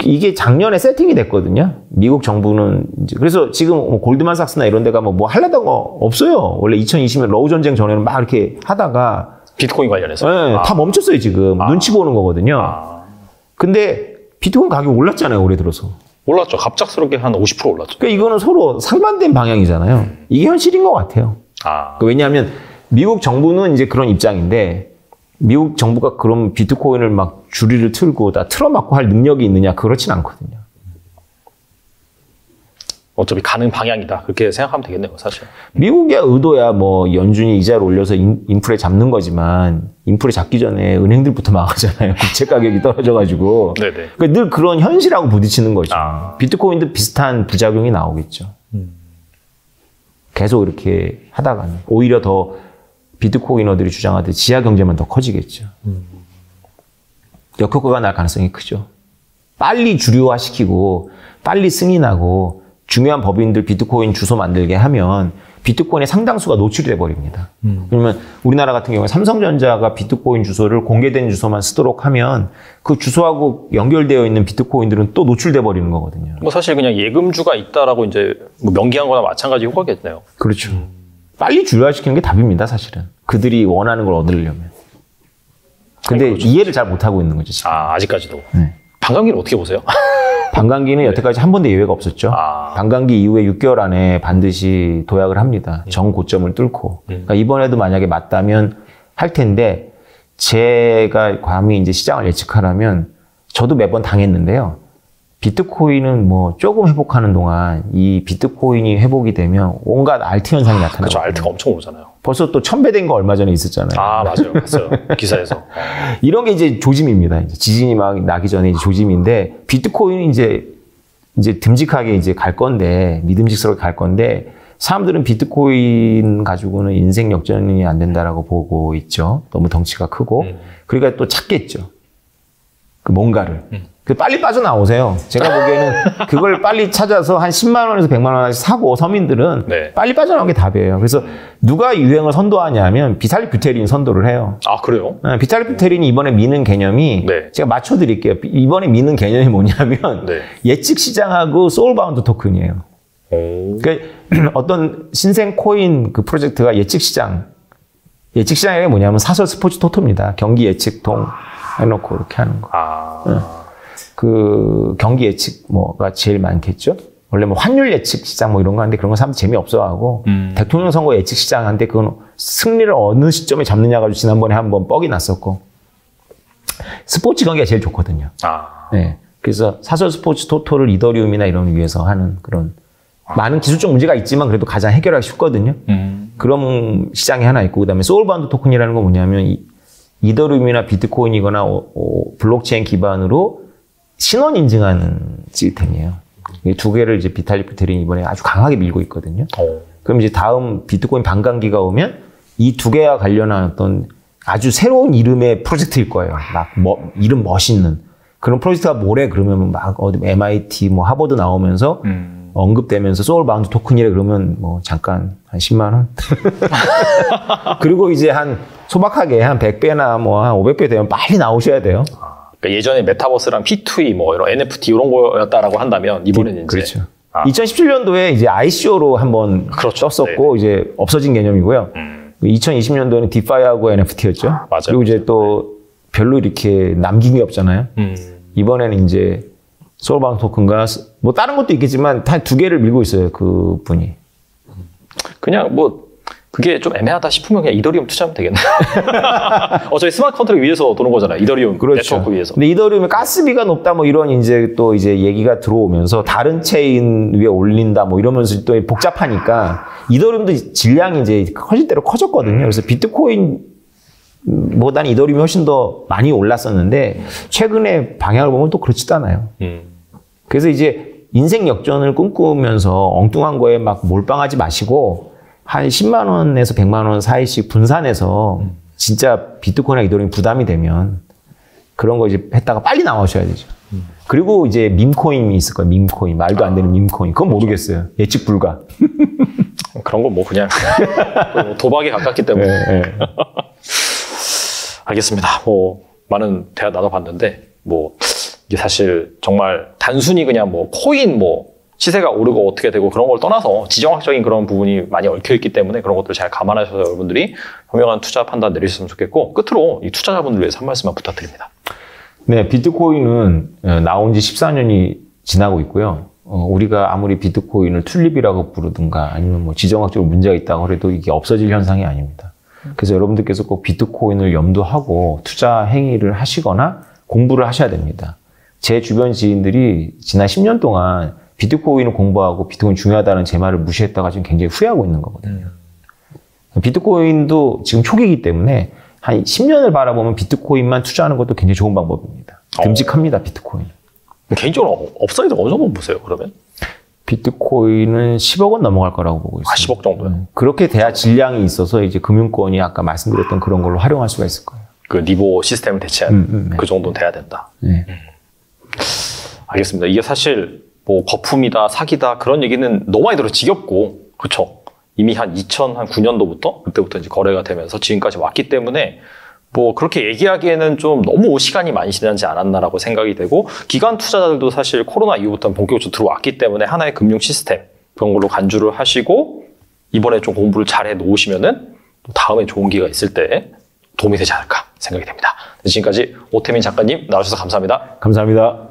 [SPEAKER 2] 이게 작년에 세팅이 됐거든요. 미국 정부는 이제 그래서 지금 뭐 골드만삭스나 이런 데가 뭐 하려던 거 없어요. 원래 2020년 러우 전쟁 전에는 막 이렇게 하다가
[SPEAKER 1] 비트코인 관련해서?
[SPEAKER 2] 네, 다 멈췄어요, 지금. 눈치 보는 거거든요. 근데 비트코인 가격이 올랐잖아요, 올해 들어서.
[SPEAKER 1] 올랐죠. 갑작스럽게 한 50% 올랐죠.
[SPEAKER 2] 그러니까 이거는 서로 상반된 방향이잖아요. 이게 현실인 것 같아요. 왜냐하면 미국 정부는 이제 그런 입장인데 미국 정부가 그럼 비트코인을 막 줄이를 틀고 다 틀어막고 할 능력이 있느냐? 그렇진 않거든요.
[SPEAKER 1] 어차피 가는 방향이다. 그렇게 생각하면 되겠네요, 사실.
[SPEAKER 2] 미국의 의도야 뭐 연준이 이자를 올려서 인플레 잡는 거지만 인플레 잡기 전에 은행들부터 망하잖아요. 국채 가격이 떨어져가지고.
[SPEAKER 1] 네네.
[SPEAKER 2] 그러니까 늘 그런 현실하고 부딪히는 거죠. 비트코인도 비슷한 부작용이 나오겠죠. 계속 이렇게 하다가는 오히려 더 비트코이너들이 주장하듯 지하 경제만 더 커지겠죠. 역효과가 날 가능성이 크죠. 빨리 주류화시키고 빨리 승인하고 중요한 법인들 비트코인 주소 만들게 하면 비트코인의 상당수가 노출돼 버립니다. 그러면 우리나라 같은 경우에 삼성전자가 비트코인 주소를 공개된 주소만 쓰도록 하면 그 주소하고 연결되어 있는 비트코인들은 또 노출돼 버리는 거거든요.
[SPEAKER 1] 뭐 사실 그냥 예금주가 있다라고 이제 뭐 명기한 거나 마찬가지 효과겠네요.
[SPEAKER 2] 그렇죠. 빨리 주류화시키는 게 답입니다, 사실은. 그들이 원하는 걸 얻으려면. 근데
[SPEAKER 1] 그렇죠.
[SPEAKER 2] 이해를 잘 못하고 있는 거죠, 지금.
[SPEAKER 1] 아직까지도.
[SPEAKER 2] 네.
[SPEAKER 1] 반감기는 어떻게 보세요?
[SPEAKER 2] 반감기는 여태까지 한 번도 예외가 없었죠. 반감기 이후에 6개월 안에 반드시 도약을 합니다. 정고점을 뚫고. 그러니까 이번에도 만약에 맞다면 할 텐데 제가 감히 이제 시장을 예측하라면 저도 매번 당했는데요. 비트코인은 뭐 조금 회복하는 동안 이 비트코인이 회복이 되면 온갖 알트 현상이 나타나요.
[SPEAKER 1] 그렇죠. 알트가 엄청 오르잖아요.
[SPEAKER 2] 벌써 또 1000배 된 거 얼마 전에 있었잖아요.
[SPEAKER 1] 맞아요. 봤어요. 기사에서.
[SPEAKER 2] 이런 게 이제 조짐입니다. 이제 지진이 막 나기 전에 이제 조짐인데 비트코인이 이제 듬직하게 이제 갈 건데 믿음직스럽게 갈 건데 사람들은 비트코인 가지고는 인생 역전이 안 된다라고 보고 있죠. 너무 덩치가 크고. 그러니까 또 찾겠죠. 그 뭔가를. 빨리 빠져나오세요. 제가 보기에는 그걸 빨리 찾아서 한 10만 원에서 100만 원씩 사고 서민들은
[SPEAKER 1] 네.
[SPEAKER 2] 빨리 빠져나오는 게 답이에요. 그래서 누가 유행을 선도하냐면 비탈릭 뷰테린 선도를 해요.
[SPEAKER 1] 그래요?
[SPEAKER 2] 비탈릭 뷰테린이 이번에 미는 개념이
[SPEAKER 1] 네.
[SPEAKER 2] 제가 맞춰드릴게요. 이번에 미는 개념이 뭐냐면
[SPEAKER 1] 네.
[SPEAKER 2] 예측 시장하고 소울바운드 토큰이에요. 그러니까 어떤 신생 코인 그 프로젝트가 예측 시장이 뭐냐면 사설 스포츠 토토입니다. 경기 예측통 해놓고 이렇게 하는 거. 그 경기 예측 뭐가 제일 많겠죠. 원래 뭐 환율 예측 시장 뭐 이런 거 하는데 그런 거 사람들 재미없어하고 대통령 선거 예측 시장 하는데 그건 승리를 어느 시점에 잡느냐 가지고 지난번에 한번 뻑이 났었고 스포츠 경기가 제일 좋거든요. 네. 그래서 사설 스포츠 토토를 이더리움이나 이런 위에서 하는 그런 많은 기술적 문제가 있지만 그래도 가장 해결하기 쉽거든요. 그런 시장이 하나 있고 그다음에 소울바운드 토큰이라는 건 뭐냐면 이더리움이나 비트코인이거나 블록체인 기반으로 신원 인증하는 시스템이에요. 이 두 개를 이제 비탈릭 뷰테린이 이번에 아주 강하게 밀고 있거든요. 그럼 이제 다음 비트코인 반감기가 오면 이 두 개와 관련한 어떤 아주 새로운 이름의 프로젝트일 거예요. 막 이름 멋있는 그런 프로젝트가 뭐래 그러면 막 어디 MIT 뭐 하버드 나오면서 언급되면서 소울바운드 토큰이래 그러면 뭐 잠깐 한 10만 원. 그리고 이제 한 소박하게 한 100배나 뭐 한 500배 되면 빨리 나오셔야 돼요.
[SPEAKER 1] 그러니까 예전에 메타버스랑 P2E 뭐 이런 NFT 이런 거였다라고 한다면 이번에는 이제
[SPEAKER 2] 그렇죠. 2017년도에 이제 ICO로 한번 떴었고 이제 없어진 개념이고요. 2020년도에는 디파이하고 NFT였죠.
[SPEAKER 1] 맞아요.
[SPEAKER 2] 그리고 이제 또 별로 이렇게 남긴 게 없잖아요. 이번에는 이제 소울바운드 토큰과 뭐 다른 것도 있겠지만 다 두 개를 밀고 있어요. 그 분이.
[SPEAKER 1] 그냥 뭐 그게 좀 애매하다 싶으면 그냥 이더리움 투자하면 되겠네. 어차피 스마트 컨트랙 위에서 도는 거잖아요. 이더리움
[SPEAKER 2] 그렇죠.
[SPEAKER 1] 네트워크 위에서.
[SPEAKER 2] 근데 이더리움이 가스비가 높다 뭐 이런 이제 또 이제 얘기가 들어오면서 다른 체인 위에 올린다 뭐 이러면서 또 복잡하니까 이더리움도 질량이 이제 커질 대로 커졌거든요. 그래서 비트코인 보다는 이더리움이 훨씬 더 많이 올랐었는데 최근에 방향을 보면 또 그렇지도 않아요. 그래서 이제 인생 역전을 꿈꾸면서 엉뚱한 거에 막 몰빵하지 마시고 한 10만 원에서 100만 원 사이씩 분산해서 진짜 비트코인이나 이더리움 부담이 되면 그런 거 이제 했다가 빨리 나오셔야 되죠. 그리고 이제 밈코인이 있을 거예요. 밈코인. 말도 안 되는 밈코인. 그건 모르겠어요. 예측 불가.
[SPEAKER 1] 그런 건 뭐 그냥 도박에 가깝기 때문에.
[SPEAKER 2] 네, 네.
[SPEAKER 1] 알겠습니다. 뭐 많은 대화 나눠봤는데 뭐 이게 사실 정말 단순히 그냥 뭐 코인 뭐 시세가 오르고 어떻게 되고 그런 걸 떠나서 지정학적인 그런 부분이 많이 얽혀있기 때문에 그런 것들 잘 감안하셔서 여러분들이 현명한 투자 판단 내리셨으면 좋겠고 끝으로 이 투자자분들 위해서 한 말씀만 부탁드립니다.
[SPEAKER 2] 네, 비트코인은 나온 지 14년이 지나고 있고요. 우리가 아무리 비트코인을 튤립이라고 부르든가 아니면 뭐 지정학적으로 문제가 있다고 해도 이게 없어질 현상이 아닙니다. 그래서 여러분들께서 꼭 비트코인을 염두하고 투자 행위를 하시거나 공부를 하셔야 됩니다. 제 주변 지인들이 지난 10년 동안 비트코인을 공부하고 비트코인 중요하다는 제 말을 무시했다가 지금 굉장히 후회하고 있는 거거든요. 비트코인도 지금 초기이기 때문에 한 10년을 바라보면 비트코인만 투자하는 것도 굉장히 좋은 방법입니다. 듬직합니다, 비트코인.
[SPEAKER 1] 개인적으로 업사이드 어느 정도 보세요, 그러면?
[SPEAKER 2] 비트코인은 10억 원 넘어갈 거라고 보고 있습니다.
[SPEAKER 1] 10억 정도요?
[SPEAKER 2] 그렇게 돼야 질량이 있어서 이제 금융권이 아까 말씀드렸던 그런 걸로 활용할 수가 있을 거예요.
[SPEAKER 1] 그 리보 시스템을 대체하는 그 정도는 돼야 된다.
[SPEAKER 2] 네.
[SPEAKER 1] 알겠습니다. 이게 사실 뭐 거품이다, 사기다 그런 얘기는 너무 많이 들어 지겹고 그렇죠. 이미 한 2009년도부터 그때부터 이제 거래가 되면서 지금까지 왔기 때문에 뭐 그렇게 얘기하기에는 좀 너무 시간이 많이 지나지 않았나라고 생각이 되고 기관 투자자들도 사실 코로나 이후부터 본격적으로 들어왔기 때문에 하나의 금융 시스템 그런 걸로 간주를 하시고 이번에 좀 공부를 잘 해 놓으시면은 다음에 좋은 기회가 있을 때 도움이 되지 않을까 생각이 됩니다. 지금까지 오태민 작가님 나와주셔서 감사합니다.
[SPEAKER 2] 감사합니다.